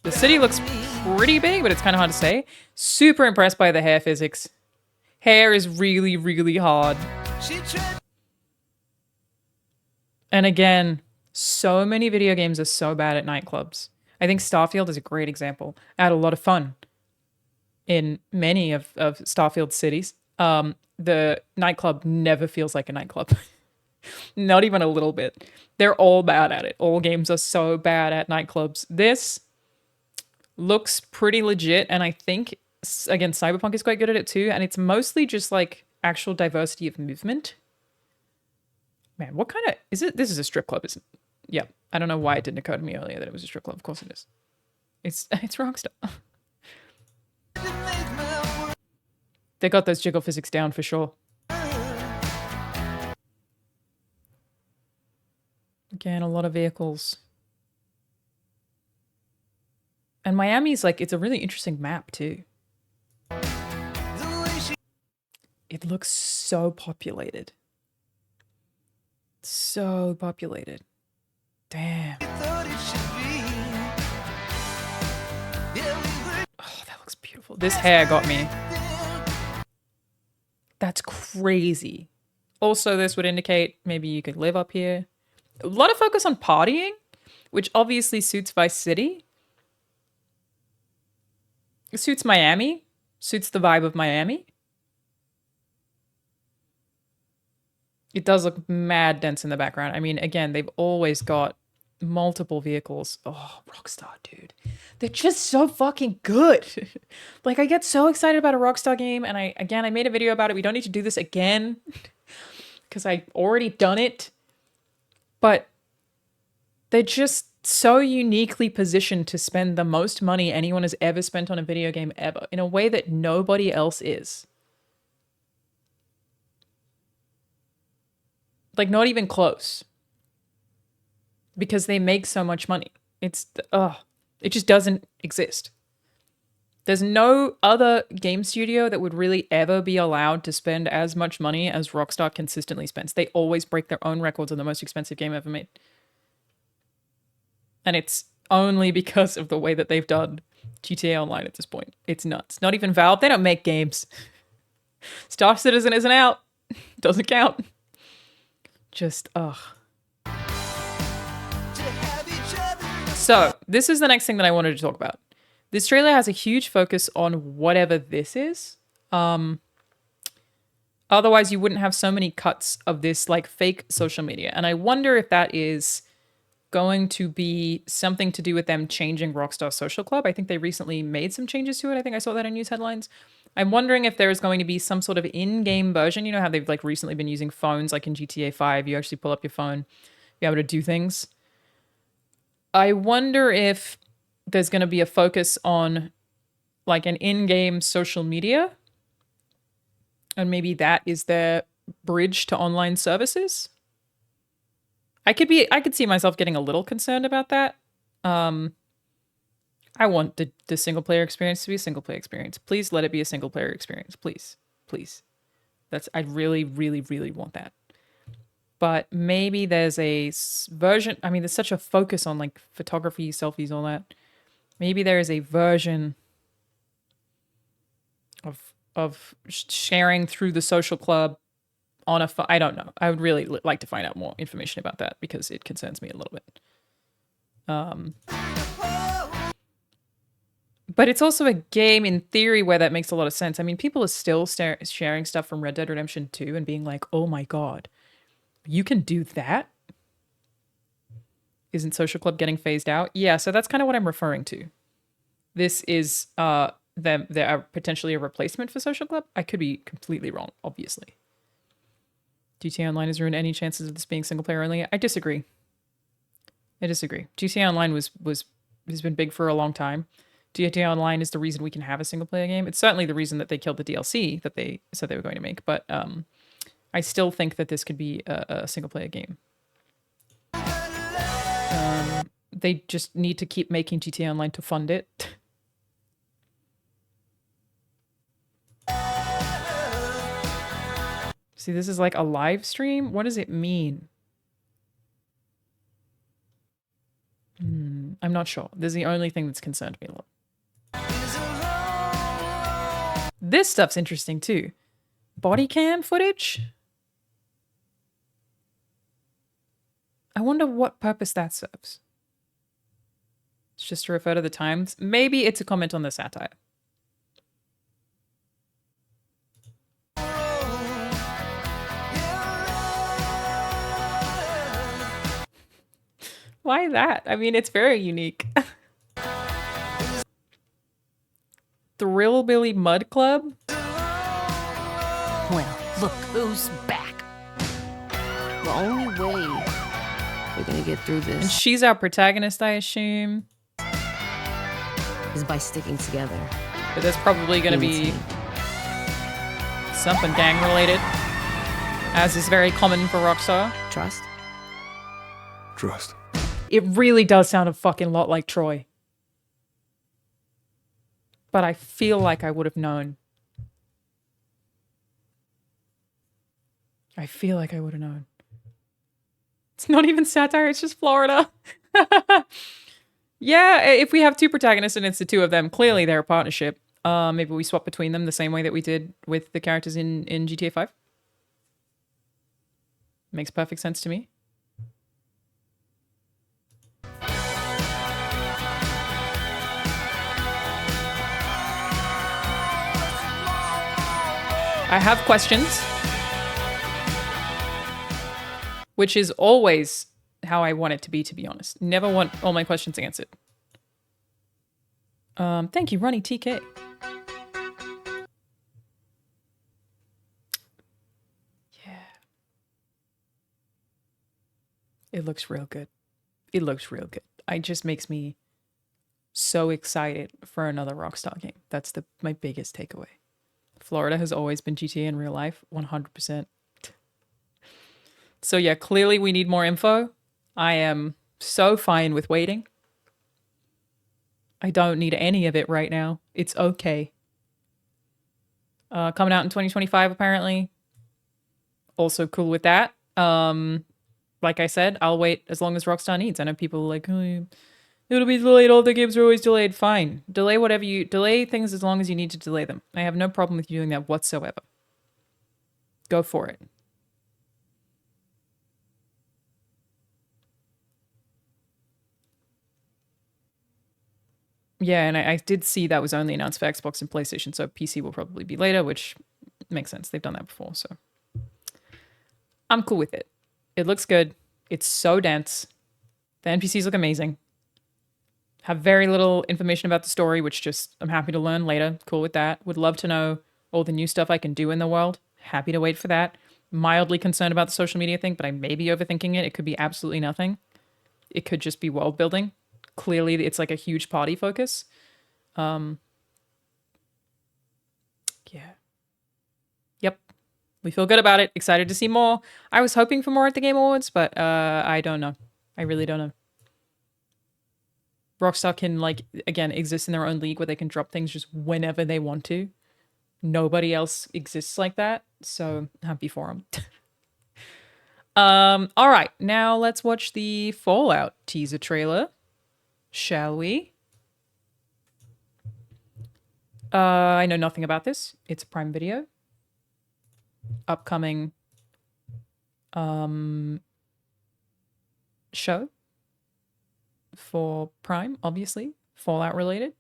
The city looks pretty big, but it's kind of hard to say. Super impressed by the hair physics. Hair is really, really hard. And again, so many video games are so bad at nightclubs. I think Starfield is a great example. I had a lot of fun in many of Starfield's cities. The nightclub never feels like a nightclub. Not even a little bit. They're all bad at it. All games are so bad at nightclubs. This looks pretty legit, and I think, again, Cyberpunk is quite good at it too, and it's mostly just like actual diversity of movement. Man, what kind of... Is it? This is a strip club, isn't it? Yeah. I don't know why it didn't occur to me earlier that it was a strip club. Of course it is. It's Rockstar. They got those jiggle physics down for sure. Again, a lot of vehicles. And Miami's like, it's a really interesting map too. It looks so populated. So populated. Damn. Oh, that looks beautiful. This hair got me. That's crazy. Also, this would indicate maybe you could live up here. A lot of focus on partying, which obviously suits Vice City. It suits Miami. Suits the vibe of Miami. It does look mad dense in the background. I mean, again, they've always got multiple vehicles. Oh, Rockstar, dude. They're just so fucking good. Like, I get so excited about a Rockstar game, and I made a video about it. We don't need to do this again because I already done it. But they're just so uniquely positioned to spend the most money anyone has ever spent on a video game ever in a way that nobody else is. Like, not even close. Because they make so much money. It just doesn't exist. There's no other game studio that would really ever be allowed to spend as much money as Rockstar consistently spends. They always break their own records on the most expensive game ever made. And it's only because of the way that they've done GTA Online at this point. It's nuts. Not even Valve. They don't make games. Star Citizen isn't out. Doesn't count. Just, ugh. So, this is the next thing that I wanted to talk about. This trailer has a huge focus on whatever this is. Otherwise, you wouldn't have so many cuts of this, like, fake social media. And I wonder if that is going to be something to do with them changing Rockstar Social Club. I think they recently made some changes to it. I think I saw that in news headlines. I'm wondering if there is going to be some sort of in-game version. You know how they've like recently been using phones, like in GTA 5, you actually pull up your phone, you're able to do things. I wonder if there's going to be a focus on like an in-game social media. And maybe that is their bridge to online services. I could see myself getting a little concerned about that. I want the single player experience to be a single player experience. Please let it be a single player experience. Please. Please. I really, really, really want that. But maybe there's a version. I mean, there's such a focus on like photography, selfies, all that. Maybe there is a version of sharing through the social club on a I don't know. I would really like to find out more information about that because it concerns me a little bit. But it's also a game in theory where that makes a lot of sense. I mean, people are still sharing stuff from Red Dead Redemption 2 and being like, oh my God, you can do that? Isn't Social Club getting phased out? Yeah, so that's kind of what I'm referring to. This is they're potentially a replacement for Social Club. I could be completely wrong, obviously. GTA Online has ruined any chances of this being single player only. I disagree. GTA Online has been big for a long time. GTA Online is the reason we can have a single player game. It's certainly the reason that they killed the DLC that they said they were going to make. But I still think that this could be a single player game. They just need to keep making GTA Online to fund it. See, this is like a live stream. What does it mean? I'm not sure. This is the only thing that's concerned me a lot. This stuff's interesting too. Body cam footage? I wonder what purpose that serves. It's just to refer to the times. Maybe it's a comment on the satire. Why that? I mean, it's very unique. Thrillbilly Mud Club? Well, look who's back. The only way we're gonna get through And this she's our protagonist, I assume. is by sticking together. But there's probably going to Being a be team. something gang related, as is very common for Rockstar. Trust? Trust. It really does sound a fucking lot like Troy. But I feel like I would have known. I feel like I would have known. It's not even satire, it's just Florida. Yeah, if we have two protagonists and it's the two of them, clearly they're a partnership. Maybe we swap between them the same way that we did with the characters in GTA 5. Makes perfect sense to me. I have questions, which is always how I want it to be honest. Never want all my questions answered. Thank you, Ronnie TK. Yeah. It looks real good. It looks real good. It just makes me so excited for another Rockstar game. That's my biggest takeaway. Florida has always been GTA in real life, 100%. So yeah, clearly we need more info. I am so fine with waiting. I don't need any of it right now. It's okay. Coming out in 2025, apparently. Also cool with that. Like I said, I'll wait as long as Rockstar needs. I know people are like, oh, it'll be delayed. All the games are always delayed. Fine. Delay things as long as you need to delay them. I have no problem with you doing that whatsoever. Go for it. Yeah, and I did see that was only announced for Xbox and PlayStation, so PC will probably be later, which makes sense. They've done that before, so I'm cool with it. It looks good. It's so dense. The NPCs look amazing. Have very little information about the story, which just I'm happy to learn later. Cool with that. Would love to know all the new stuff I can do in the world. Happy to wait for that. Mildly concerned about the social media thing, but I may be overthinking it. It could be absolutely nothing. It could just be world building. Clearly, it's like a huge party focus. Yeah. Yep. We feel good about it. Excited to see more. I was hoping for more at the Game Awards, but I don't know. I really don't know. Rockstar can, like, again, exist in their own league where they can drop things just whenever they want to. Nobody else exists like that, so happy for them. All right, now let's watch the Fallout teaser trailer. Shall we? I know nothing about this. It's a Prime Video. Upcoming show for Prime, obviously. Fallout related.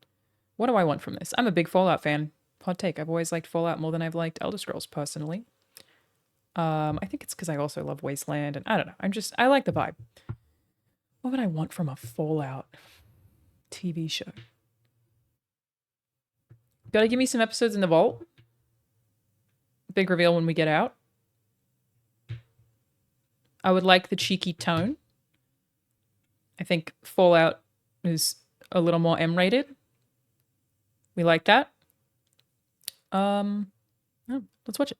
What do I want from this? I'm a big Fallout fan. Hot take. I've always liked Fallout more than I've liked Elder Scrolls personally. I think it's because I also love Wasteland, and I don't know. I like the vibe. What would I want from a Fallout TV show? Gotta give me some episodes in the vault. Big reveal when we get out. I would like the cheeky tone. I think Fallout is a little more M-rated. We like that. Oh, let's watch it.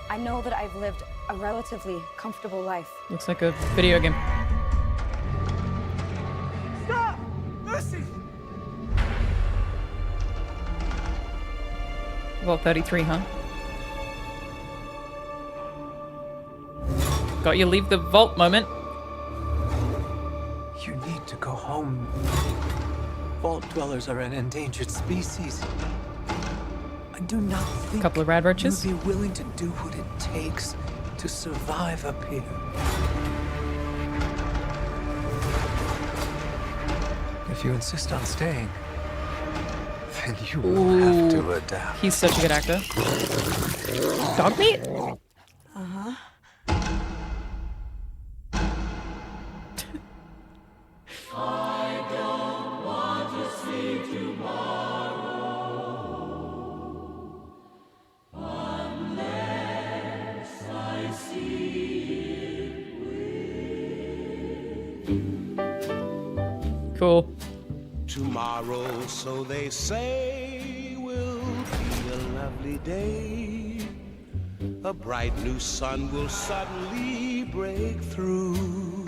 I know that I've lived a relatively comfortable life. Looks like a video game. Stop! Lucy! Vault 33, huh? Got you leave the vault moment. You need to go home. Vault dwellers are an endangered species. I do not think Couple of rad roaches. you'd be willing to do what it takes to survive up here. If you insist on staying, then you will have to adapt. He's such a good actor. Dog meat? Cool. Tomorrow, so they say, will be a lovely day. A bright new sun will suddenly break through.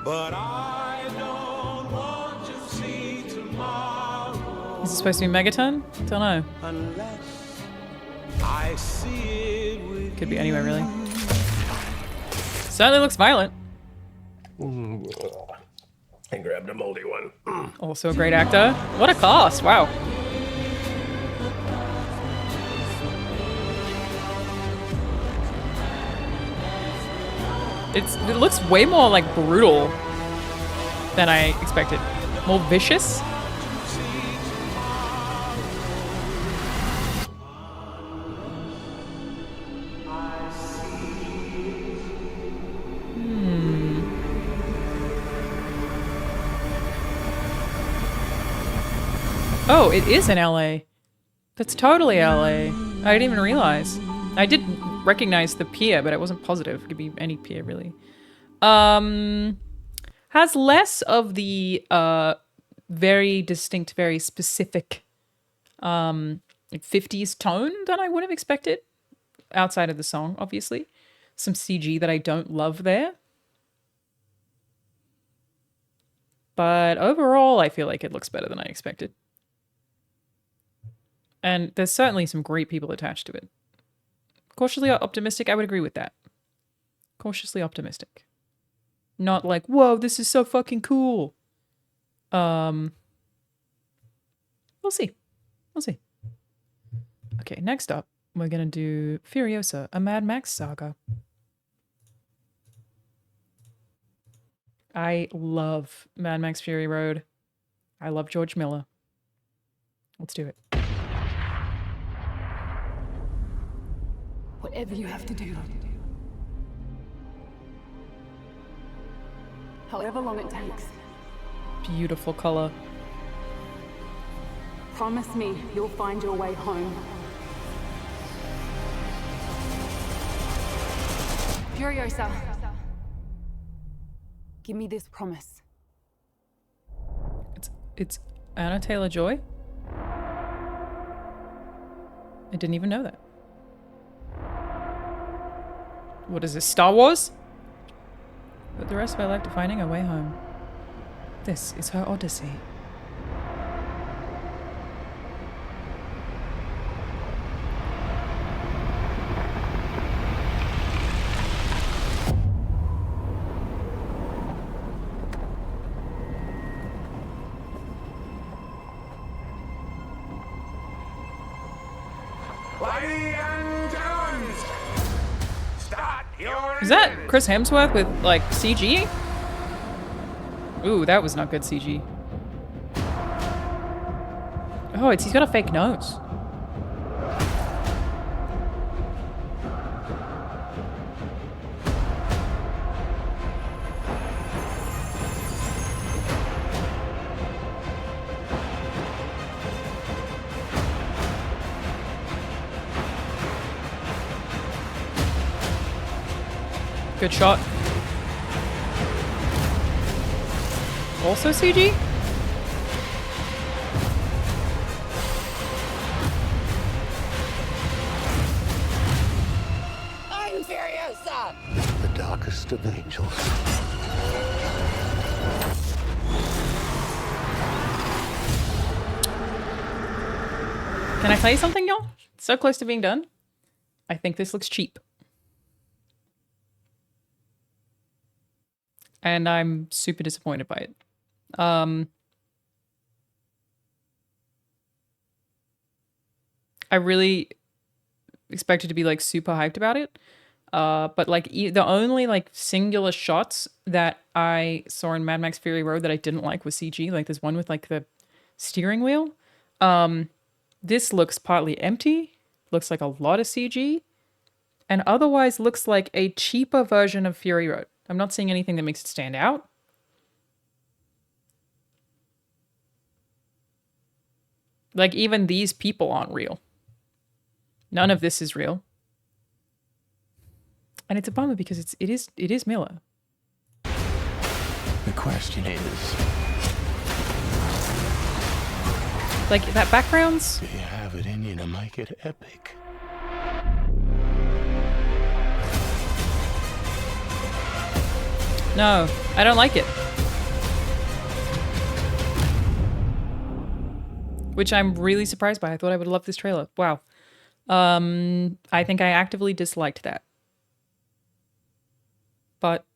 But I don't want to see tomorrow Is it supposed to be Megaton? Don't know. unless I see it with Could be anywhere, really. Certainly looks violent. I grabbed a moldy one. Also a great actor. What a cast! Wow. It looks way more like brutal than I expected. More vicious. Oh, it is in LA. That's totally LA. I didn't even realize. I did recognize the pier, but I wasn't positive. It could be any pier, really. Has less of the very distinct, very specific like 50s tone than I would have expected. Outside of the song, obviously. Some CG that I don't love there. But overall, I feel like it looks better than I expected. And there's certainly some great people attached to it. Cautiously optimistic, I would agree with that. Cautiously optimistic. Not like, whoa, this is so fucking cool. We'll see. We'll see. Okay, next up, we're gonna do Furiosa, a Mad Max saga. I love Mad Max Fury Road. I love George Miller. Let's do it. Whatever you have to do. However long it takes. Beautiful color. Promise me you'll find your way home. Furiosa. Give me this promise. It's Anna Taylor-Joy? I didn't even know that. What is this, Star Wars? But the rest of her life to finding her way home. This is her odyssey. Is that Chris Hemsworth with, like, CG? Ooh, that was not good CG. Oh, he's got a fake nose. Good shot. Also CG? I'm Furiosa! The darkest of angels. Can I tell you something, y'all? So close to being done. I think this looks cheap. And I'm super disappointed by it. I really expected to be like super hyped about it. But like the only like singular shots that I saw in Mad Max Fury Road that I didn't like was CG. Like there's one with like the steering wheel. This looks partly empty, looks like a lot of CG, and otherwise looks like a cheaper version of Fury Road. I'm not seeing anything that makes it stand out. Like even these people aren't real. None of this is real. And it's a bummer because it is Miller. The question is, like that background's. Do you have it in you to make it epic? No, I don't like it. Which I'm really surprised by. I thought I would love this trailer. Wow. I think I actively disliked that. But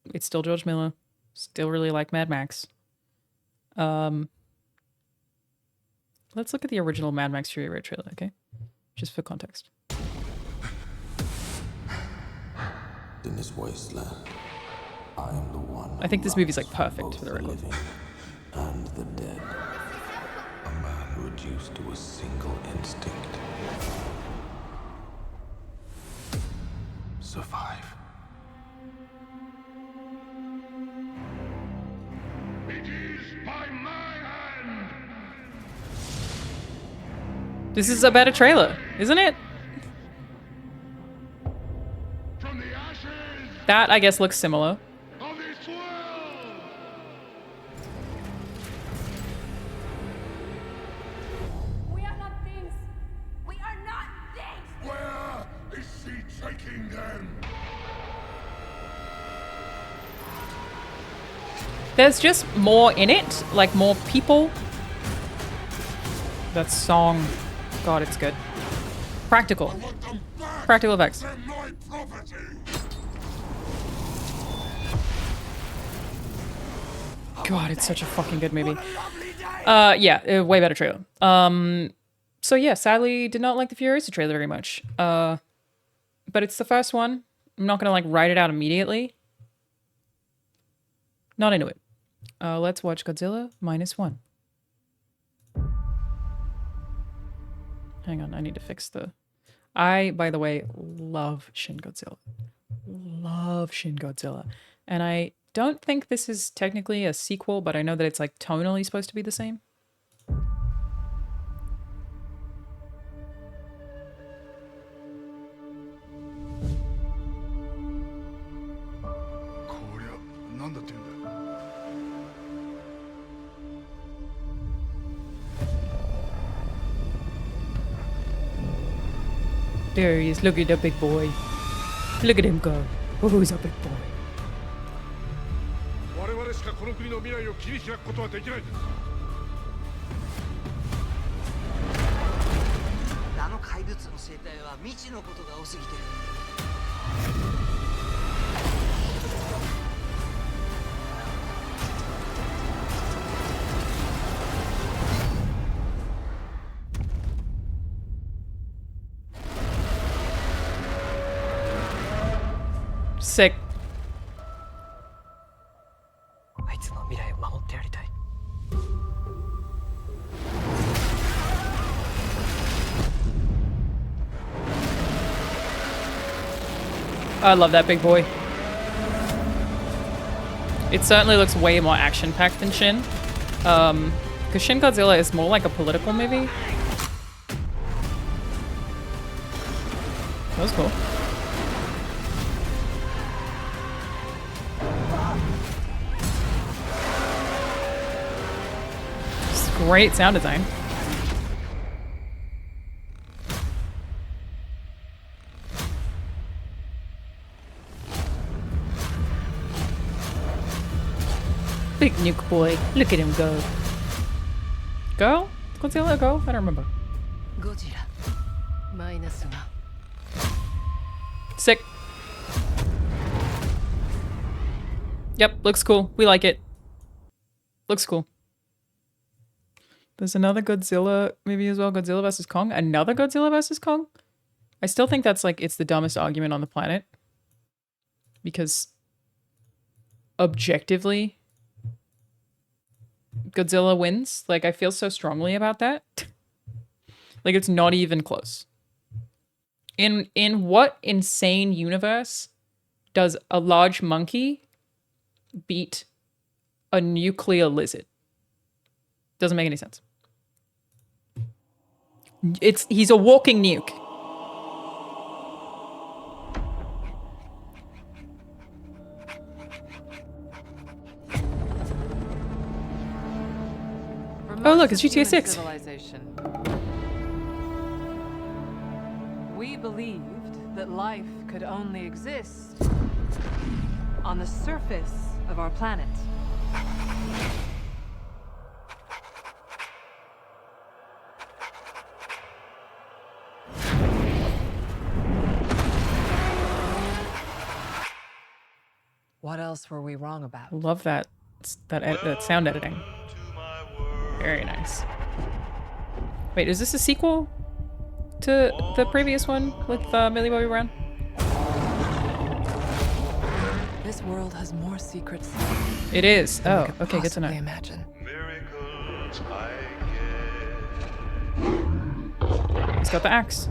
It's still George Miller. Still really like Mad Max. Let's look at the original Mad Max Fury Road trailer, okay? Just for context. In this wasteland, I am the one. I think this movie's like perfect for the record. Living and the dead. A man reduced to a single instinct. Survive. It is by my hand. This is a better trailer, isn't it? From the ashes That, I guess, looks similar. of this world. We are not thieves. We are not thieves. Where is she taking them? There's just more in it, like more people. That song, God, it's good. Practical. Want them back. Practical effects. They're my property. God, it's such a fucking good movie. What a lovely day. Yeah, way better trailer. So yeah, sadly did not like the Furiosa trailer very much. But it's the first one. I'm not gonna like write it out immediately. Not into it. Let's watch Godzilla -1. Hang on, I need to fix the... I, by the way, love Shin Godzilla. Love Shin Godzilla. And I don't think this is technically a sequel, but I know that it's like tonally supposed to be the same. There he is. Look at the big boy. Look at him go. Oh, he's a big boy. 我々しかこの国の未来を切り開くことはできない。あの怪物の生態は未知のことが多すぎて。Sick. あいつの未来を守ってやりたい。 I love that big boy. It certainly looks way more action-packed than Shin. Because Shin Godzilla is more like a political movie. That was cool. It's great sound design. Big nuke boy. Look at him go. Go? Godzilla go? I don't remember. Godzilla. -1. Sick. Yep, looks cool. We like it. Looks cool. There's another Godzilla movie as well. Godzilla vs. Kong. Another Godzilla vs. Kong? I still think that's like, it's the dumbest argument on the planet. Because objectively, Godzilla wins. Like, I feel so strongly about that. Like, it's not even close. In what insane universe does a large monkey beat a nuclear lizard? Doesn't make any sense. He's a walking nuke. Oh, look, it's GTA 6. We believed that life could only exist on the surface of our planet. What else were we wrong about? Love that that sound editing. Very nice. Wait, is this a sequel to the previous one with Millie Bobby Brown? This world has more secrets. It is. than we Oh, could okay, good to know. possibly imagine. He's got the axe.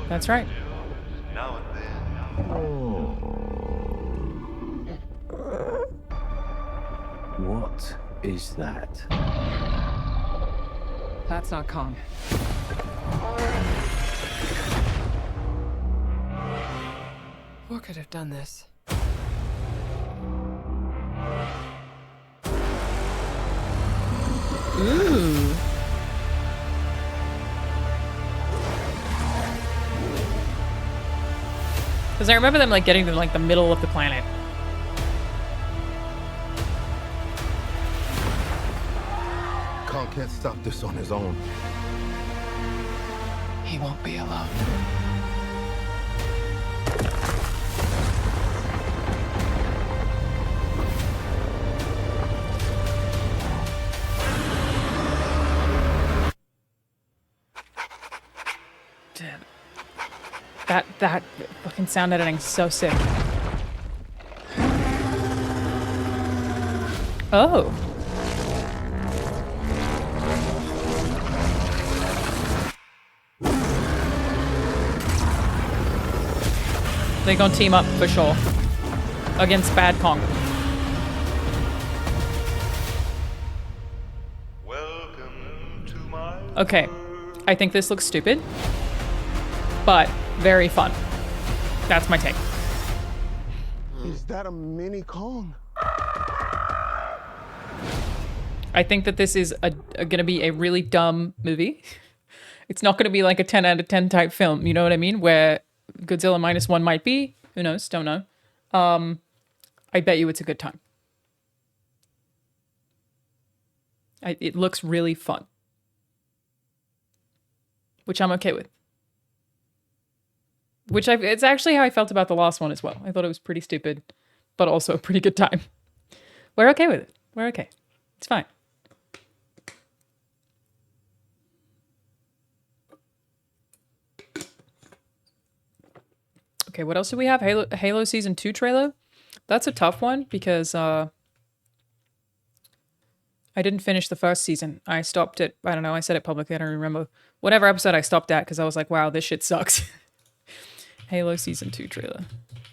That's right. What is that? That's not Kong. What could have done this? Ooh. Because I remember them like getting to like the middle of the planet. Kong can't stop this on his own. He won't be alone. That fucking sound editing is so sick. Oh. They're gonna team up for sure. Against Bad Kong. Okay. I think this looks stupid. But very fun. That's my take. Is that a mini Kong? I think that this is gonna be a really dumb movie. It's not gonna be like a 10 out of 10 type film, you know what I mean? Where Godzilla -1 might be. Who knows? Don't know. I bet you it's a good time. It looks really fun. Which I'm okay with. It's actually how I felt about the last one as well. I thought it was pretty stupid, but also a pretty good time. We're okay with it. We're okay. It's fine. Okay, what else do we have? Halo Season 2 trailer? That's a tough one because I didn't finish the first season. I stopped at, I don't know, I said it publicly, I don't remember. Whatever episode I stopped at because I was like, wow, this shit sucks. Halo Season 2 trailer.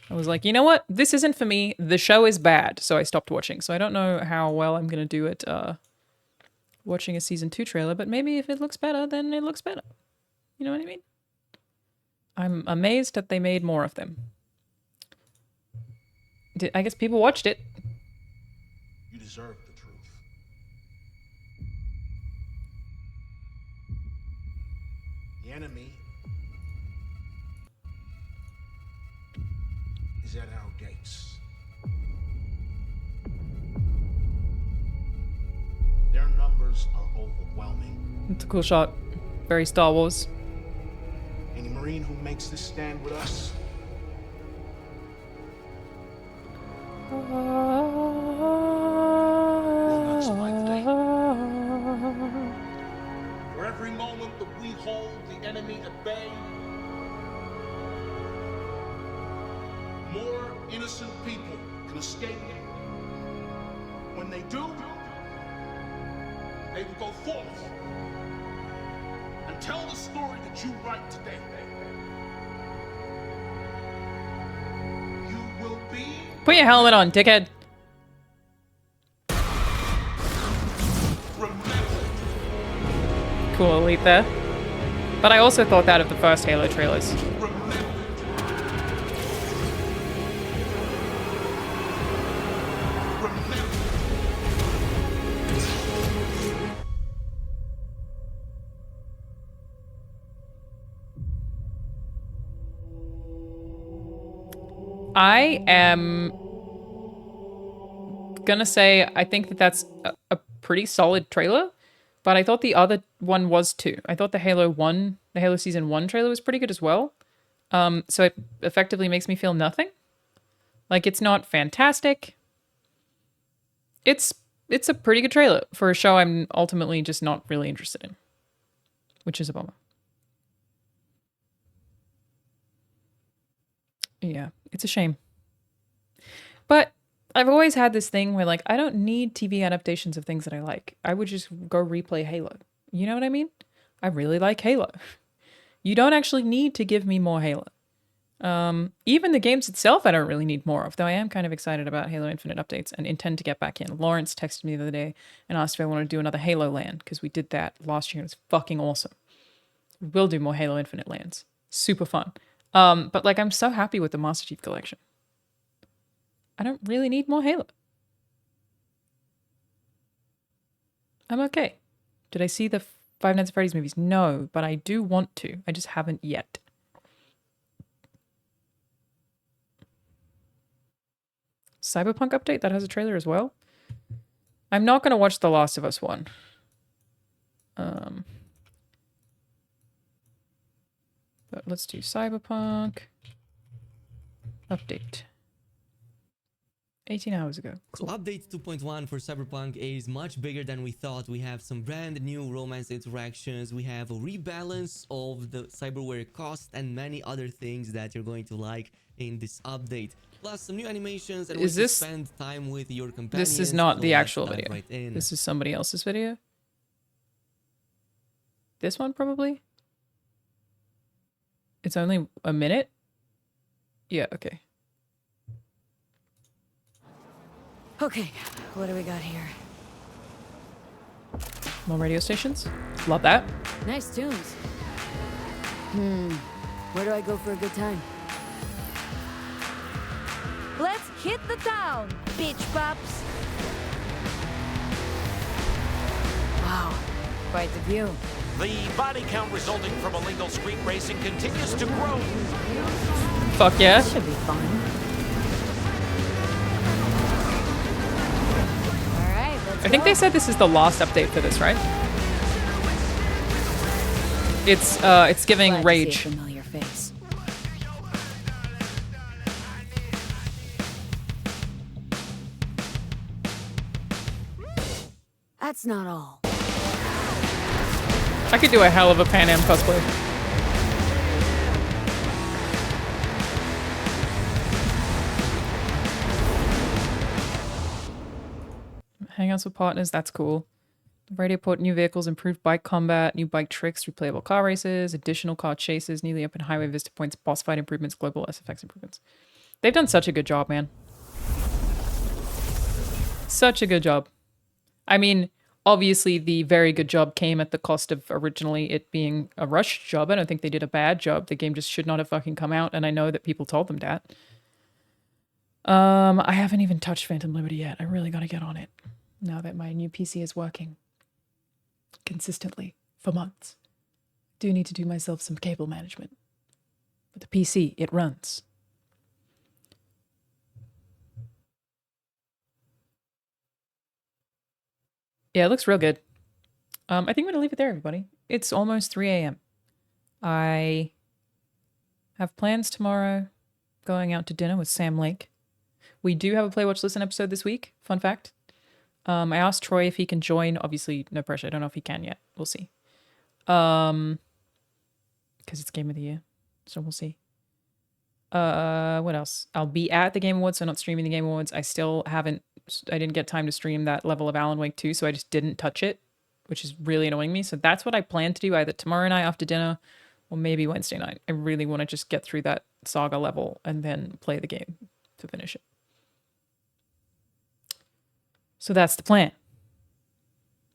I was like, you know what? This isn't for me. The show is bad. So I stopped watching. So I don't know how well I'm going to do at watching a Season 2 trailer. But maybe if it looks better, then it looks better. You know what I mean? I'm amazed that they made more of them. I guess people watched it. You deserve the truth. The enemy is at our gates. Their numbers are overwhelming. It's a cool shot. Very Star Wars. Any Marine who makes this stand with us will not survive the day. For every moment that we hold the enemy at bay, more innocent people can escape. When they do, they will go forth and tell the story that you write today. You will be... Put your helmet on, dickhead. Cool elite there. But I also thought that of the first Halo trailers. I am gonna say I think that that's a pretty solid trailer, but I thought the other one was too. I thought the Halo Season 1 trailer was pretty good as well. So it effectively makes me feel nothing. Like, it's not fantastic. It's a pretty good trailer for a show I'm ultimately just not really interested in, which is a bummer. Yeah, it's a shame. But I've always had this thing where, like, I don't need TV adaptations of things that I like. I would just go replay Halo. You know what I mean? I really like Halo. You don't actually need to give me more Halo. Even the games itself, I don't really need more of, though I am kind of excited about Halo Infinite updates and intend to get back in. Lawrence texted me the other day and asked if I want to do another Halo land, because we did that last year and it's fucking awesome. We'll do more Halo Infinite lands. Super fun. But like, I'm so happy with the Master Chief Collection. I don't really need more Halo. I'm okay. Did I see the Five Nights at Freddy's movies? No, but I do want to. I just haven't yet. Cyberpunk update that has a trailer as well. I'm not going to watch The Last of Us one. But let's do Cyberpunk update. 18 hours ago. Cool. So update 2.1 for Cyberpunk is much bigger than we thought. We have some brand new romance interactions. We have a rebalance of the cyberware cost and many other things that you're going to like in this update. Plus some new animations and spend time with your companions. This is not the actual video. Right, this is somebody else's video. This one probably? It's only a minute? Yeah, okay. Okay, what do we got here? More radio stations. Love that. Nice tunes. Where do I go for a good time? Let's hit the town, bitch pups. Wow, quite the view. The body count resulting from illegal street racing continues to grow. Fuck yeah. That should be fun. I think they said this is the last update for this, right? It's giving Rage. Familiar face. That's not all. I could do a hell of a Pan Am cosplay. Hangouts with partners, that's cool. The radio port, new vehicles, improved bike combat, new bike tricks, replayable car races, additional car chases, newly open highway vista points, boss fight improvements, global SFX improvements. They've done such a good job, man. Such a good job. I mean, obviously the very good job came at the cost of originally it being a rushed job. I don't think they did a bad job. The game just should not have fucking come out, and I know that people told them that. I haven't even touched Phantom Liberty yet. I really gotta get on it. Now that my new PC is working consistently for months. Do need to do myself some cable management. But the PC, it runs. Yeah, it looks real good. I think I'm going to leave it there, everybody. It's almost 3 a.m. I have plans tomorrow going out to dinner with Sam Lake. We do have a Play, Watch, Listen episode this week. Fun fact. I asked Troy if he can join. Obviously, no pressure. I don't know if he can yet. We'll see. Because it's Game of the Year. So we'll see. What else? I'll be at the Game Awards, so not streaming the Game Awards. I didn't get time to stream that level of Alan Wake 2, so I just didn't touch it, which is really annoying me. So that's what I plan to do either tomorrow night after dinner or maybe Wednesday night. I really want to just get through that saga level and then play the game to finish it. So that's the plan.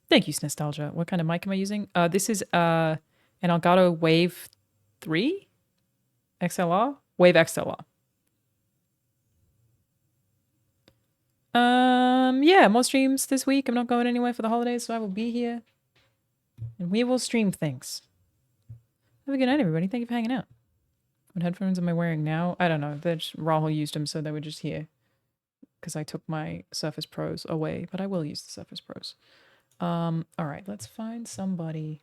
Thank you, Nostalgia. What kind of mic am I using? This is an Elgato Wave 3 XLR? Wave XLR. Yeah, more streams this week. I'm not going anywhere for the holidays, so I will be here. And we will stream things. Have a good night, everybody. Thank you for hanging out. What headphones am I wearing now? I don't know. Rahul used them, so they were just here. Because I took my Surface Pros away, but I will use the Surface Pros. All right, let's find somebody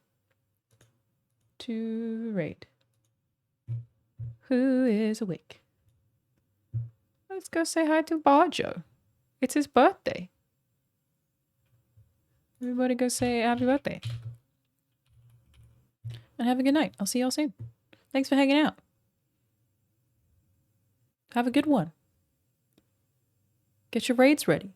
to raid. Who is awake? Let's go say hi to Bajo. It's his birthday. Everybody go say happy birthday. And have a good night. I'll see y'all soon. Thanks for hanging out. Have a good one. Get your raids ready.